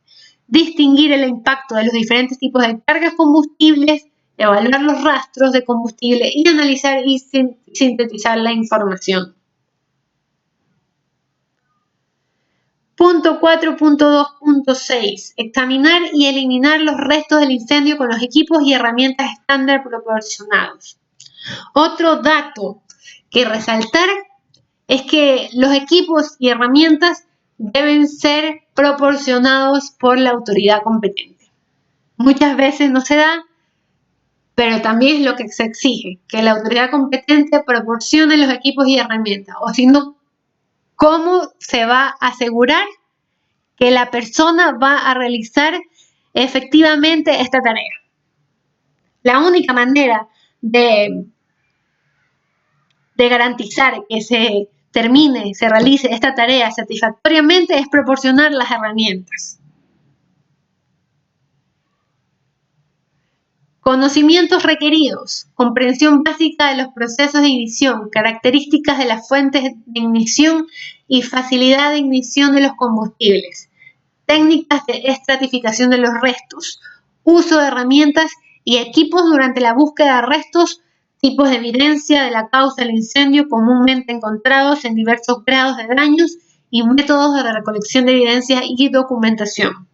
Distinguir el impacto de los diferentes tipos de cargas combustibles, evaluar los rastros de combustible y analizar y sintetizar la información. Punto 4.2.6. Examinar y eliminar los restos del incendio con los equipos y herramientas estándar proporcionados. Otro dato que resaltar es que los equipos y herramientas deben ser proporcionados por la autoridad competente. Muchas veces no se da, pero también es lo que se exige, que la autoridad competente proporcione los equipos y herramientas, o si no, ¿cómo se va a asegurar que la persona va a realizar efectivamente esta tarea? La única manera de garantizar que se realice esta tarea satisfactoriamente es proporcionar las herramientas. Conocimientos requeridos: comprensión básica de los procesos de ignición, características de las fuentes de ignición y facilidad de ignición de los combustibles, técnicas de estratificación de los restos, uso de herramientas y equipos durante la búsqueda de restos, tipos de evidencia de la causa del incendio comúnmente encontrados en diversos grados de daños y métodos de recolección de evidencia y documentación.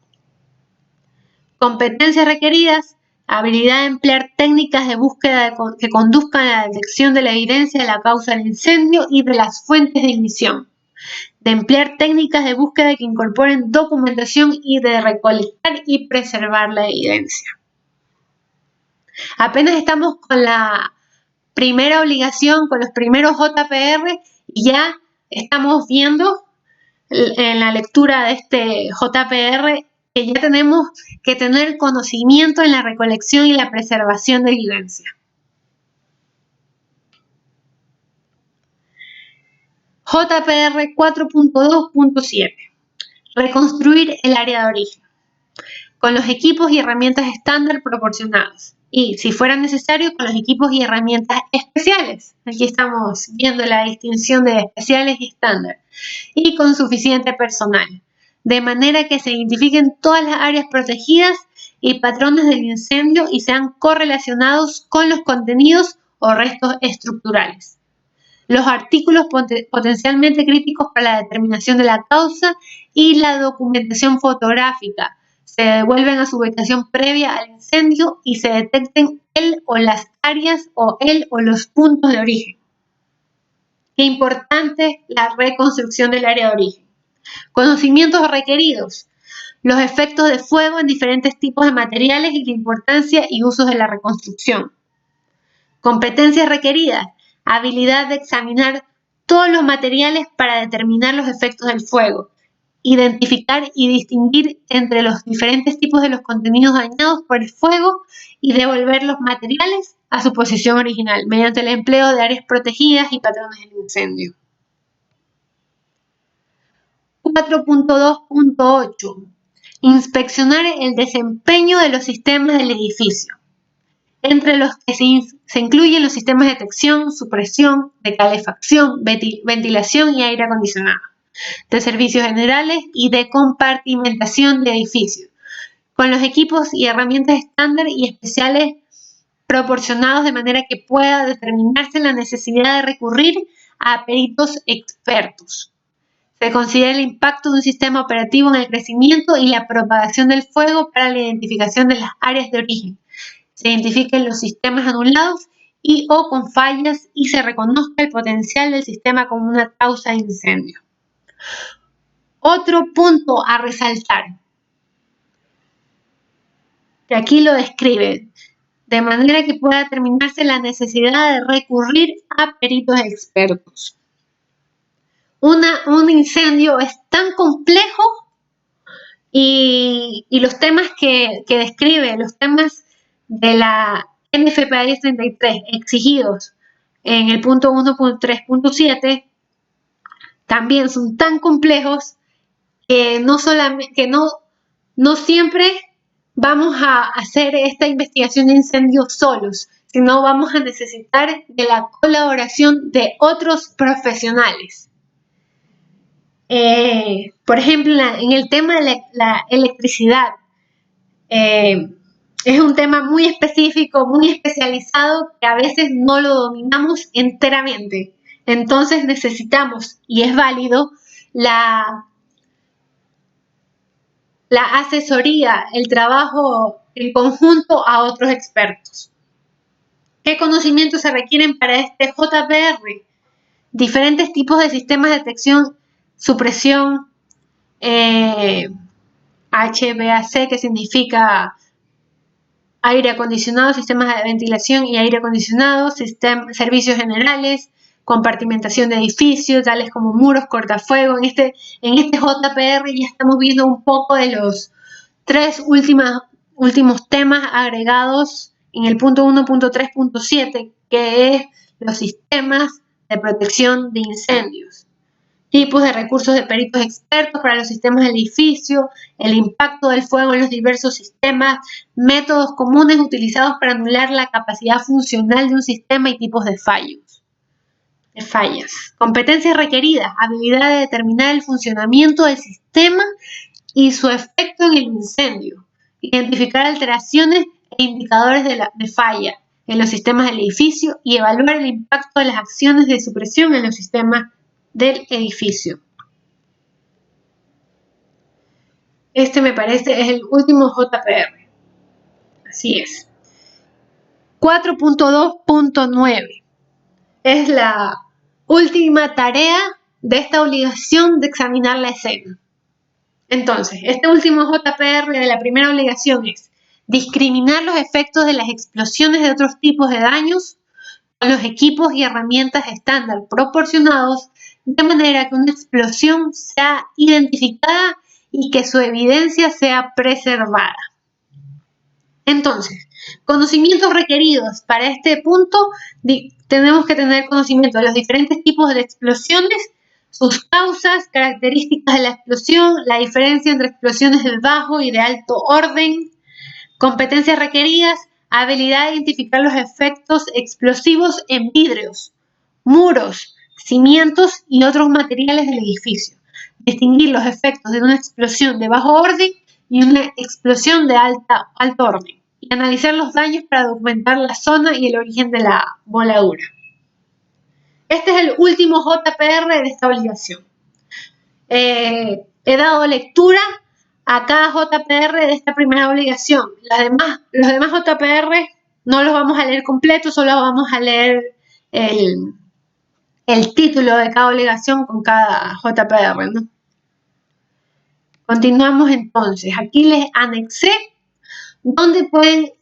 Competencias requeridas: habilidad de emplear técnicas de búsqueda que conduzcan a la detección de la evidencia de la causa del incendio y de las fuentes de ignición. De emplear técnicas de búsqueda que incorporen documentación y de recolectar y preservar la evidencia. Apenas estamos con la primera obligación, con los primeros JPR, y ya estamos viendo en la lectura de este JPR que ya tenemos que tener conocimiento en la recolección y la preservación de evidencia. JPR 4.2.7. Reconstruir el área de origen con los equipos y herramientas estándar proporcionados y, si fuera necesario, con los equipos y herramientas especiales. Aquí estamos viendo la distinción de especiales y estándar, y con suficiente personal, de manera que se identifiquen todas las áreas protegidas y patrones del incendio y sean correlacionados con los contenidos o restos estructurales. Los artículos potencialmente críticos para la determinación de la causa y la documentación fotográfica se devuelven a su ubicación previa al incendio y se detecten el o las áreas o el o los puntos de origen. Qué importante la reconstrucción del área de origen. Conocimientos requeridos: los efectos de fuego en diferentes tipos de materiales y la importancia y usos de la reconstrucción. Competencias requeridas: habilidad de examinar todos los materiales para determinar los efectos del fuego, identificar y distinguir entre los diferentes tipos de los contenidos dañados por el fuego y devolver los materiales a su posición original mediante el empleo de áreas protegidas y patrones del incendio. 4.2.8. Inspeccionar el desempeño de los sistemas del edificio, entre los que se incluyen los sistemas de detección, supresión, de calefacción, ventilación y aire acondicionado, de servicios generales y de compartimentación de edificios, con los equipos y herramientas estándar y especiales proporcionados de manera que pueda determinarse la necesidad de recurrir a peritos expertos. Se considera el impacto de un sistema operativo en el crecimiento y la propagación del fuego para la identificación de las áreas de origen. Se identifiquen los sistemas anulados y o con fallas y se reconozca el potencial del sistema como una causa de incendio. Otro punto a resaltar, que aquí lo describe, de manera que pueda determinarse la necesidad de recurrir a peritos expertos. Un incendio es tan complejo y los temas que describe, los temas de la NFPA 1033 exigidos en el punto 1.3.7 también son tan complejos que no siempre vamos a hacer esta investigación de incendios solos, sino vamos a necesitar de la colaboración de otros profesionales. Por ejemplo, en el tema de la electricidad, es un tema muy específico, muy especializado, que a veces no lo dominamos enteramente. Entonces necesitamos, y es válido, la asesoría, el trabajo en conjunto a otros expertos. ¿Qué conocimientos se requieren para este JPR? Diferentes tipos de sistemas de detección, supresión, HVAC, que significa aire acondicionado, sistemas de ventilación y aire acondicionado, servicios generales, compartimentación de edificios, tales como muros, cortafuegos. En este JPR ya estamos viendo un poco de los tres últimos temas agregados en el punto 1.3.7, que es los sistemas de protección de incendios, tipos de recursos de peritos expertos para los sistemas del edificio, el impacto del fuego en los diversos sistemas, métodos comunes utilizados para anular la capacidad funcional de un sistema y tipos de fallas. Competencias requeridas, habilidad de determinar el funcionamiento del sistema y su efecto en el incendio, identificar alteraciones e indicadores de falla en los sistemas del edificio y evaluar el impacto de las acciones de supresión en los sistemas del edificio. Este me parece es el último JPR. Así es. 4.2.9 es la última tarea de esta obligación de examinar la escena. Entonces, este último JPR de la primera obligación es discriminar los efectos de las explosiones de otros tipos de daños con los equipos y herramientas estándar proporcionados, de manera que una explosión sea identificada y que su evidencia sea preservada. Entonces, conocimientos requeridos para este punto, tenemos que tener conocimiento de los diferentes tipos de explosiones, sus causas, características de la explosión, la diferencia entre explosiones de bajo y de alto orden, competencias requeridas, habilidad de identificar los efectos explosivos en vidrios, muros, cimientos y otros materiales del edificio, distinguir los efectos de una explosión de bajo orden y una explosión de alto orden, y analizar los daños para documentar la zona y el origen de la voladura. Este es el último JPR de esta obligación. He dado lectura a cada JPR de esta primera obligación. Los demás JPR no los vamos a leer completos, solo vamos a leer el título de cada obligación con cada JPR, ¿no? Continuamos entonces. Aquí les anexé donde pueden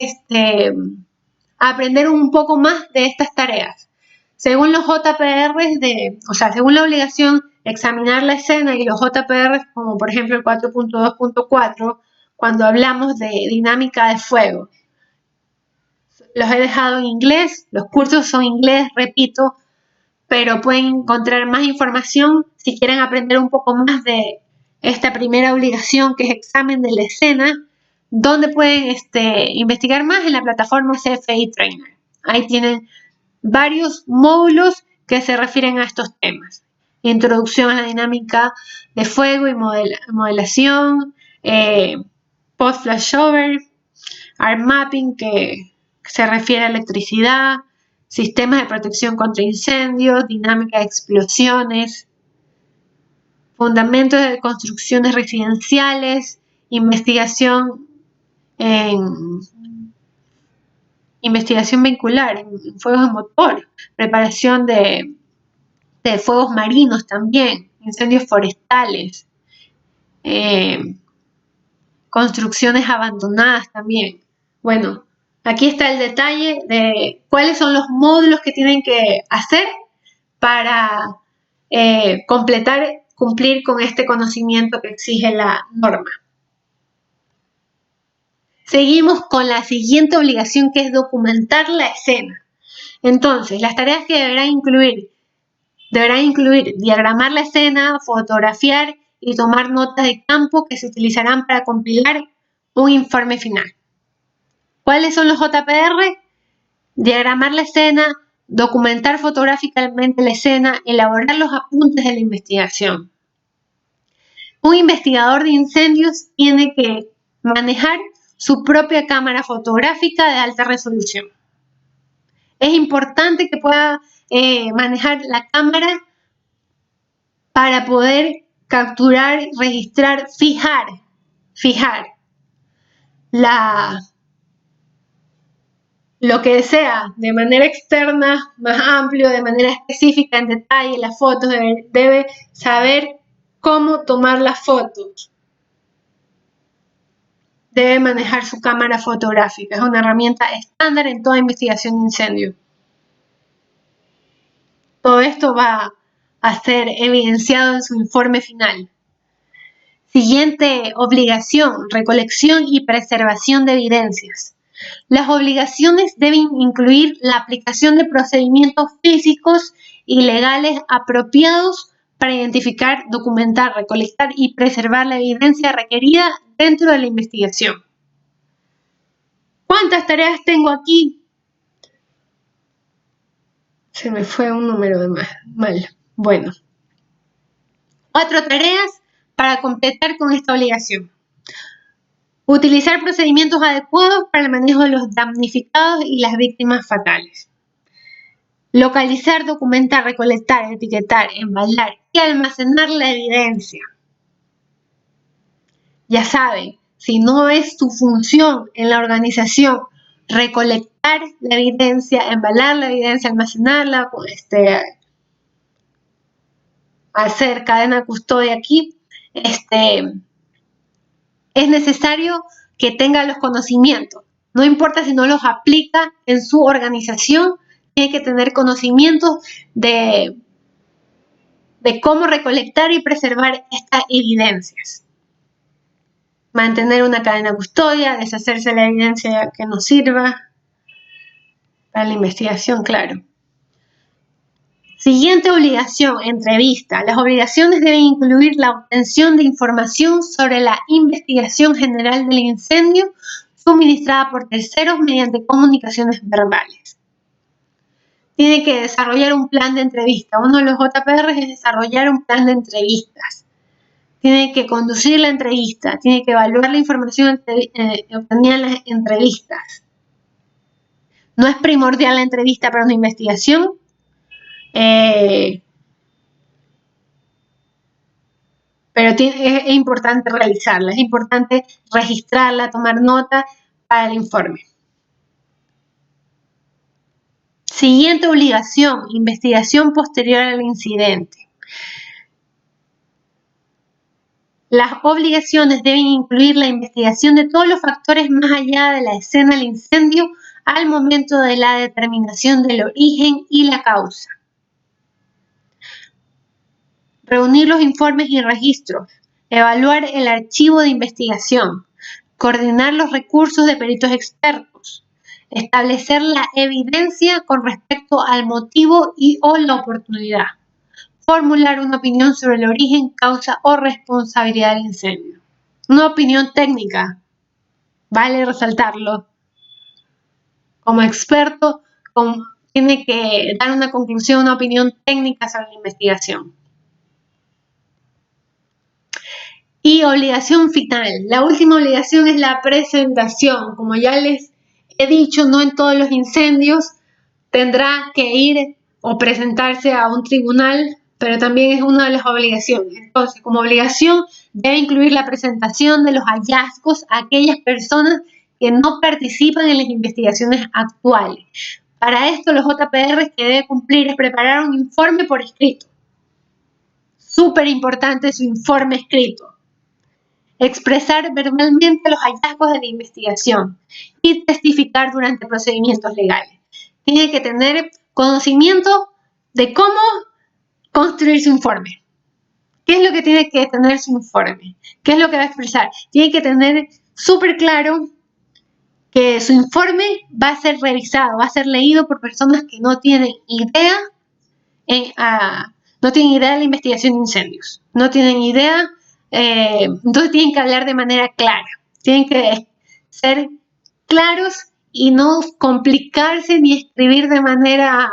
aprender un poco más de estas tareas. Según los JPR, según la obligación examinar la escena y los JPR, como por ejemplo el 4.2.4, cuando hablamos de dinámica de fuego. Los he dejado en inglés, los cursos son inglés, repito, pero pueden encontrar más información si quieren aprender un poco más de esta primera obligación, que es examen de la escena. ¿Dónde pueden investigar más? En la plataforma CFI Trainer. Ahí tienen varios módulos que se refieren a estos temas. Introducción a la dinámica de fuego y modelación, post flashover, art mapping, que se refiere a electricidad, sistemas de protección contra incendios, dinámica de explosiones, fundamentos de construcciones residenciales, investigación vehicular, en fuegos de motor, preparación de fuegos marinos también, incendios forestales, construcciones abandonadas también. Bueno, aquí está el detalle de cuáles son los módulos que tienen que hacer para cumplir con este conocimiento que exige la norma. Seguimos con la siguiente obligación, que es documentar la escena. Entonces, las tareas que deberán incluir diagramar la escena, fotografiar y tomar notas de campo que se utilizarán para compilar un informe final. ¿Cuáles son los JPR? Diagramar la escena, documentar fotográficamente la escena, elaborar los apuntes de la investigación. Un investigador de incendios tiene que manejar su propia cámara fotográfica de alta resolución. Es importante que pueda manejar la cámara para poder capturar, registrar, fijar lo que desea de manera externa, más amplio, de manera específica, en detalle. Las fotos debe saber cómo tomar las fotos. Debe manejar su cámara fotográfica. Es una herramienta estándar en toda investigación de incendio. Todo esto va a ser evidenciado en su informe final. Siguiente obligación: recolección y preservación de evidencias. Las obligaciones deben incluir la aplicación de procedimientos físicos y legales apropiados para identificar, documentar, recolectar y preservar la evidencia requerida dentro de la investigación. ¿Cuántas tareas tengo aquí? Se me fue un número de mal. Bueno, 4 tareas para completar con esta obligación. Utilizar procedimientos adecuados para el manejo de los damnificados y las víctimas fatales. Localizar, documentar, recolectar, etiquetar, embalar y almacenar la evidencia. Ya saben, si no es tu función en la organización recolectar la evidencia, embalar la evidencia, almacenarla, hacer cadena de custodia aquí, es necesario que tenga los conocimientos. No importa si no los aplica en su organización, tiene que tener conocimientos de cómo recolectar y preservar estas evidencias. Mantener una cadena de custodia, deshacerse de la evidencia que no sirva para la investigación, claro. Siguiente obligación: entrevista. Las obligaciones deben incluir la obtención de información sobre la investigación general del incendio suministrada por terceros mediante comunicaciones verbales. Tiene que desarrollar un plan de entrevista. Uno de los JPR es desarrollar un plan de entrevistas. Tiene que conducir la entrevista, tiene que evaluar la información obtenida en las entrevistas. No es primordial la entrevista para una investigación, pero es importante realizarla, es importante registrarla, tomar nota para el informe. Siguiente obligación: investigación posterior al incidente. Las obligaciones deben incluir la investigación de todos los factores más allá de la escena del incendio al momento de la determinación del origen y la causa. Reunir los informes y registros, evaluar el archivo de investigación, coordinar los recursos de peritos expertos, establecer la evidencia con respecto al motivo y o la oportunidad, formular una opinión sobre el origen, causa o responsabilidad del incendio. Una opinión técnica, vale resaltarlo. Como experto, tiene que dar una conclusión, una opinión técnica sobre la investigación. Y obligación final. La última obligación es la presentación. Como ya les he dicho, no en todos los incendios tendrá que ir o presentarse a un tribunal, pero también es una de las obligaciones. Entonces, como obligación, debe incluir la presentación de los hallazgos a aquellas personas que no participan en las investigaciones actuales. Para esto, los JPR que debe cumplir es preparar un informe por escrito. Súper importante su informe escrito. Expresar verbalmente los hallazgos de la investigación y testificar durante procedimientos legales. Tiene que tener conocimiento de cómo construir su informe. ¿Qué es lo que tiene que tener su informe? ¿Qué es lo que va a expresar? Tiene que tener súper claro que su informe va a ser revisado, va a ser leído por personas que no tienen idea no tienen idea de la investigación de incendios, no tienen idea, entonces tienen que hablar de manera clara, tienen que ser claros y no complicarse ni escribir de manera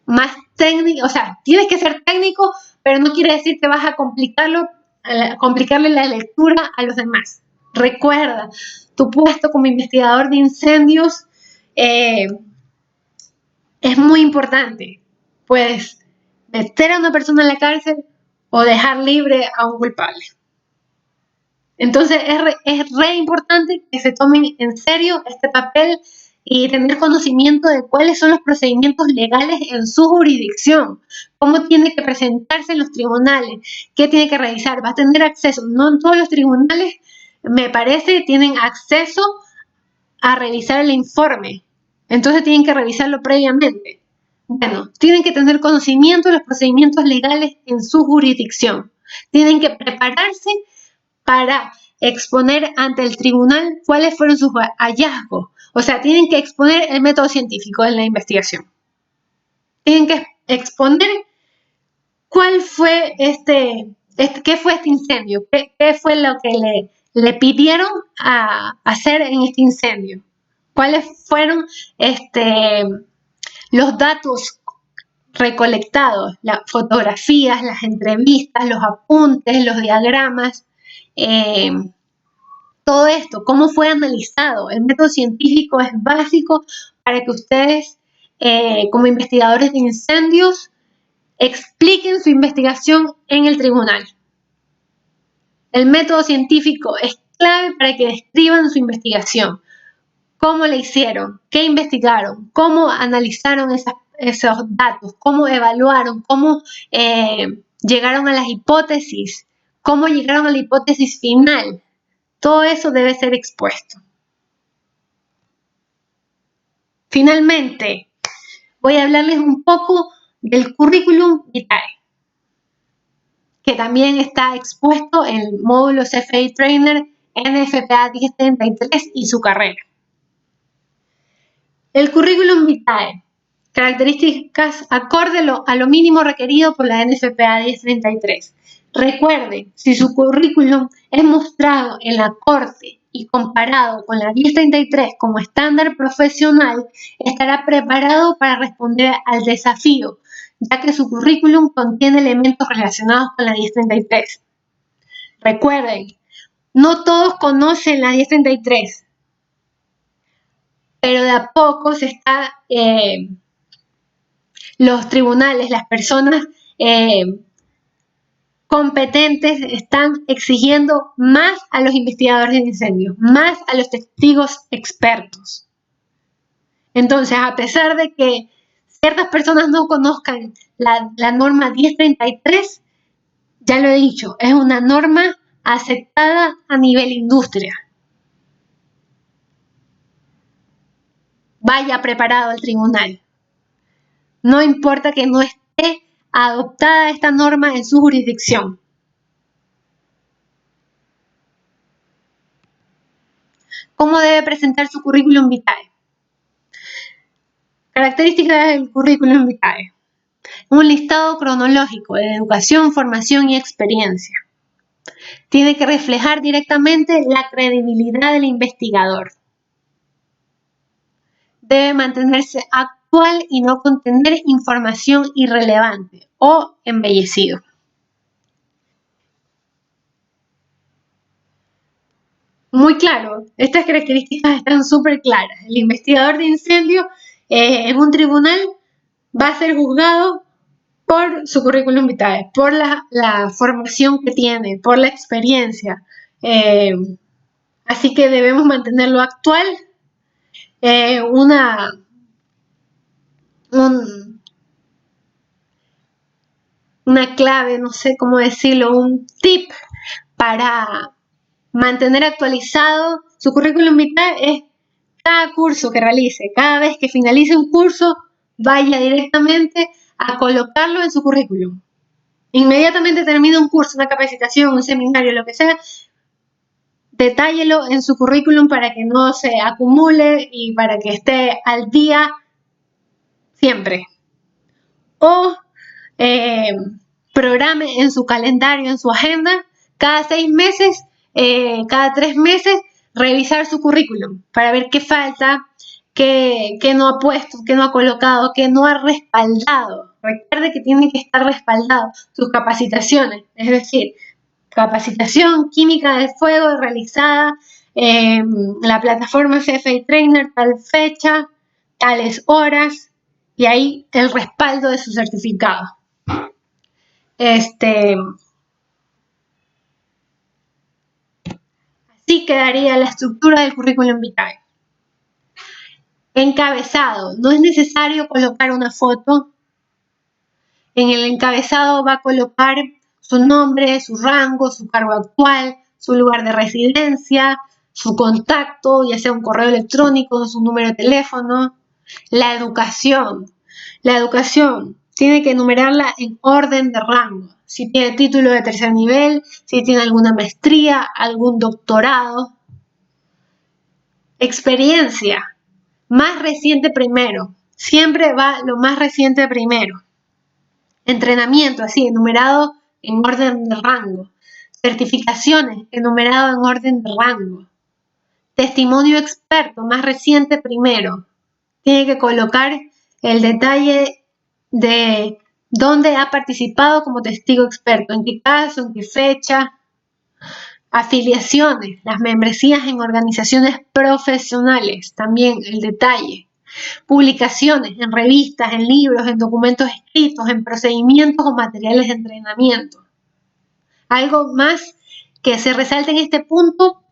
más técnica, o sea, tienes que ser técnico, pero no quiere decir que vas a complicarle la lectura a los demás. Recuerda, tu puesto como investigador de incendios es muy importante, pues meter a una persona en la cárcel o dejar libre a un culpable. Entonces es re importante que se tomen en serio este papel y tener conocimiento de cuáles son los procedimientos legales en su jurisdicción, cómo tiene que presentarse en los tribunales, qué tiene que revisar, va a tener acceso. No en todos los tribunales, me parece, tienen acceso a revisar el informe, entonces tienen que revisarlo previamente. Bueno, tienen que tener conocimiento de los procedimientos legales en su jurisdicción. Tienen que prepararse para exponer ante el tribunal cuáles fueron sus hallazgos. O sea, tienen que exponer el método científico en la investigación. Tienen que exponer cuál fue qué fue este incendio, qué fue lo que le pidieron a hacer en este incendio. Cuáles fueron los datos recolectados, las fotografías, las entrevistas, los apuntes, los diagramas, todo esto, cómo fue analizado. El método científico es básico para que ustedes, como investigadores de incendios, expliquen su investigación en el tribunal. El método científico es clave para que describan su investigación. ¿Cómo la hicieron? ¿Qué investigaron? ¿Cómo analizaron esos datos? ¿Cómo evaluaron? ¿Cómo llegaron a las hipótesis? ¿Cómo llegaron a la hipótesis final? Todo eso debe ser expuesto. Finalmente, voy a hablarles un poco del currículum vitae, que también está expuesto en el módulo CFA Trainer NFPA 1033 y su carrera. El currículum vitae, características acorde a lo mínimo requerido por la NFPA 1033. Recuerden, si su currículum es mostrado en la corte y comparado con la 1033 como estándar profesional, estará preparado para responder al desafío, ya que su currículum contiene elementos relacionados con la 1033. Recuerden, no todos conocen la 1033, pero de a poco se está, los tribunales, las personas competentes están exigiendo más a los investigadores de incendios, más a los testigos expertos. Entonces, a pesar de que ciertas personas no conozcan la norma 1033, ya lo he dicho, es una norma aceptada a nivel industria. Vaya preparado al tribunal. No importa que no esté adoptada esta norma en su jurisdicción. ¿Cómo debe presentar su currículum vitae? Características del currículum vitae. Un listado cronológico de educación, formación y experiencia. Tiene que reflejar directamente la credibilidad del investigador. Debe mantenerse actual y no contener información irrelevante o embellecido. Muy claro, estas características están súper claras. El investigador de incendio en un tribunal va a ser juzgado por su currículum vitae, por la formación que tiene, por la experiencia. Así que debemos mantenerlo actual. Una clave, no sé cómo decirlo, un tip para mantener actualizado su currículum vitae es cada curso que realice, cada vez que finalice un curso, vaya directamente a colocarlo en su currículum. Inmediatamente termina un curso, una capacitación, un seminario, lo que sea, detállelo en su currículum para que no se acumule y para que esté al día siempre. O programe en su calendario, en su agenda, cada 6 meses, cada 3 meses, revisar su currículum para ver qué falta, qué no ha puesto, qué no ha colocado, qué no ha respaldado. Recuerde que tiene que estar respaldado sus capacitaciones, es decir, capacitación química de fuego realizada en la plataforma CFA Trainer, tal fecha, tales horas, y ahí el respaldo de su certificado. Así quedaría la estructura del currículum vitae. Encabezado. No es necesario colocar una foto. En el encabezado va a colocar su nombre, su rango, su cargo actual, su lugar de residencia, su contacto, ya sea un correo electrónico, su número de teléfono. La educación. La educación tiene que enumerarla en orden de rango. Si tiene título de tercer nivel, si tiene alguna maestría, algún doctorado. Experiencia. Más reciente primero. Siempre va lo más reciente primero. Entrenamiento, así, enumerado en orden de rango. Certificaciones, enumerado en orden de rango. Testimonio experto, más reciente primero. Tiene que colocar el detalle de dónde ha participado como testigo experto, en qué caso, en qué fecha. Afiliaciones, las membresías en organizaciones profesionales, también el detalle. Publicaciones en revistas, en libros, en documentos escritos, en procedimientos o materiales de entrenamiento. Algo más que se resalta en este punto,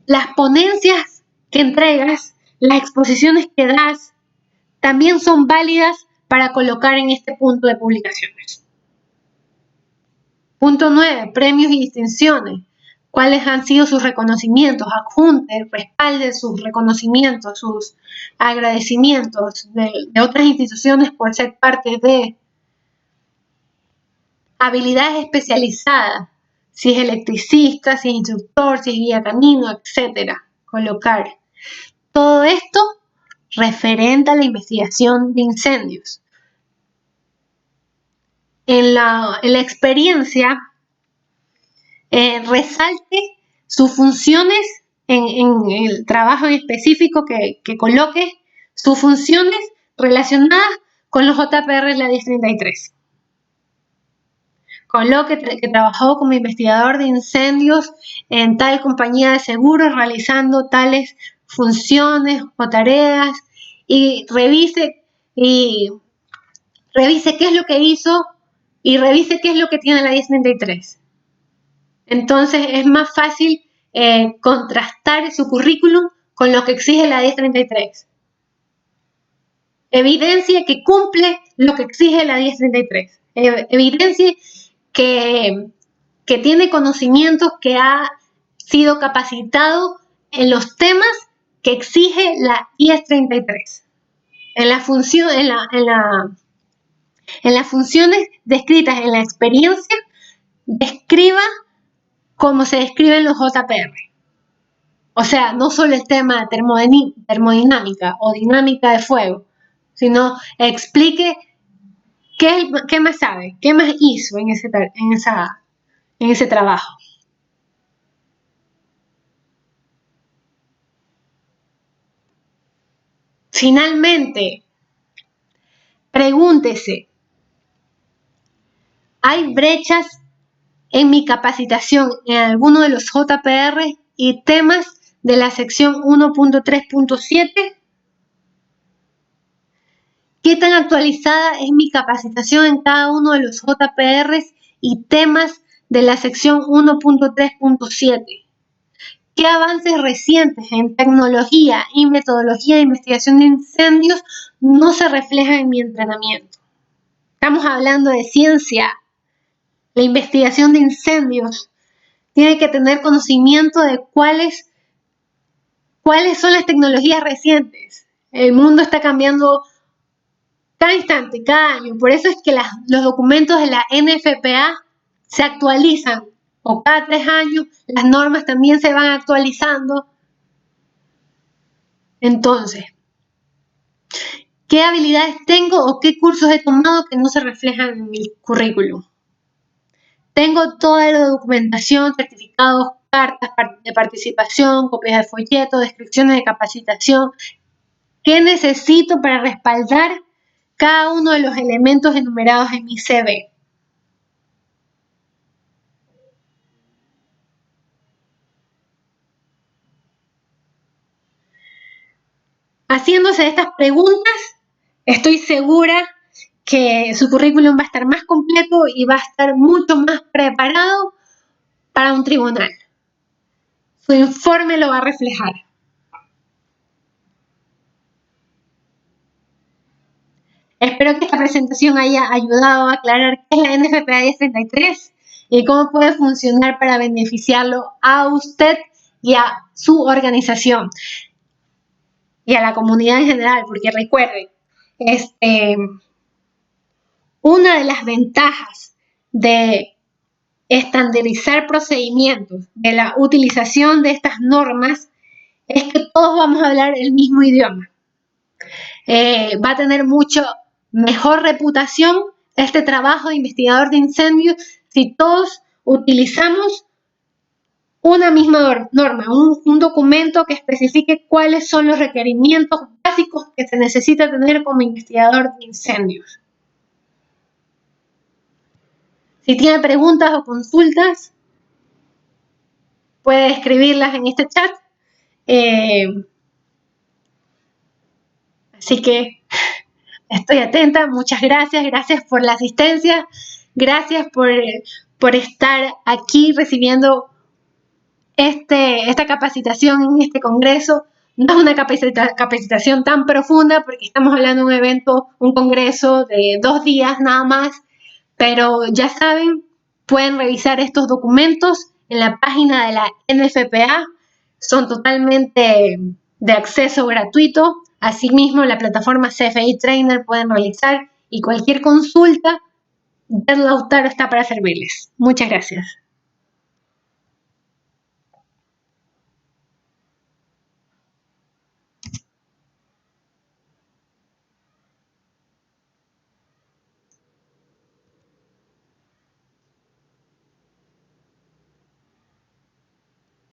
las ponencias que entregas, las exposiciones que das, también son válidas para colocar en este punto de publicaciones. Punto 9. Premios y distinciones. ¿Cuáles han sido sus reconocimientos? Adjunte, respalde sus reconocimientos, sus agradecimientos de otras instituciones por ser parte de habilidades especializadas. Si es electricista, si es instructor, si es guía canino, etc. Colocar. Todo esto referente a la investigación de incendios. En la experiencia, resalte sus funciones en el trabajo en específico que coloque, sus funciones relacionadas con los JPR de la 1033. Coloque que trabajó como investigador de incendios en tal compañía de seguros realizando tales funciones o tareas y revise qué es lo que hizo y revise qué es lo que tiene la 1033. Entonces es más fácil contrastar su currículum con lo que exige la 1033. Evidencia que cumple lo que exige la 1033. Evidencia que tiene conocimientos, que ha sido capacitado en los temas que exige la 1033. En las funciones descritas en la experiencia, describa como se describen los JPR. O sea, no solo el tema de termodinámica o dinámica de fuego, sino explique qué más sabe, qué más hizo en ese trabajo. Finalmente, pregúntese, ¿hay brechas en mi capacitación en alguno de los JPR y temas de la sección 1.3.7? ¿Qué tan actualizada es mi capacitación en cada uno de los JPRs y temas de la sección 1.3.7? ¿Qué avances recientes en tecnología y metodología de investigación de incendios no se reflejan en mi entrenamiento? Estamos hablando de ciencia. La investigación de incendios tiene que tener conocimiento de cuáles son las tecnologías recientes. El mundo está cambiando cada instante, cada año. Por eso es que los documentos de la NFPA se actualizan, o cada 3 años las normas también se van actualizando. Entonces, ¿qué habilidades tengo o qué cursos he tomado que no se reflejan en mi currículum? Tengo toda la documentación, certificados, cartas de participación, copias de folleto, descripciones de capacitación. ¿Qué necesito para respaldar cada uno de los elementos enumerados en mi CV? Haciéndose estas preguntas, estoy segura que su currículum va a estar más completo y va a estar mucho más preparado para un tribunal. Su informe lo va a reflejar. Espero que esta presentación haya ayudado a aclarar qué es la NFPA 1033 y cómo puede funcionar para beneficiarlo a usted y a su organización y a la comunidad en general, porque recuerden, una de las ventajas de estandarizar procedimientos, de la utilización de estas normas, es que todos vamos a hablar el mismo idioma. Va a tener mucho mejor reputación este trabajo de investigador de incendios si todos utilizamos una misma norma, un documento que especifique cuáles son los requerimientos básicos que se necesita tener como investigador de incendios. Si tiene preguntas o consultas, puede escribirlas en este chat. Así que estoy atenta. Muchas gracias. Gracias por la asistencia. Gracias por estar aquí recibiendo esta capacitación en este congreso. No es una capacitación tan profunda porque estamos hablando de un evento, un congreso de 2 días nada más. Pero ya saben, pueden revisar estos documentos en la página de la NFPA. Son totalmente de acceso gratuito. Asimismo, en la plataforma CFI Trainer pueden realizar y cualquier consulta, Ted Lautaro está para servirles. Muchas gracias.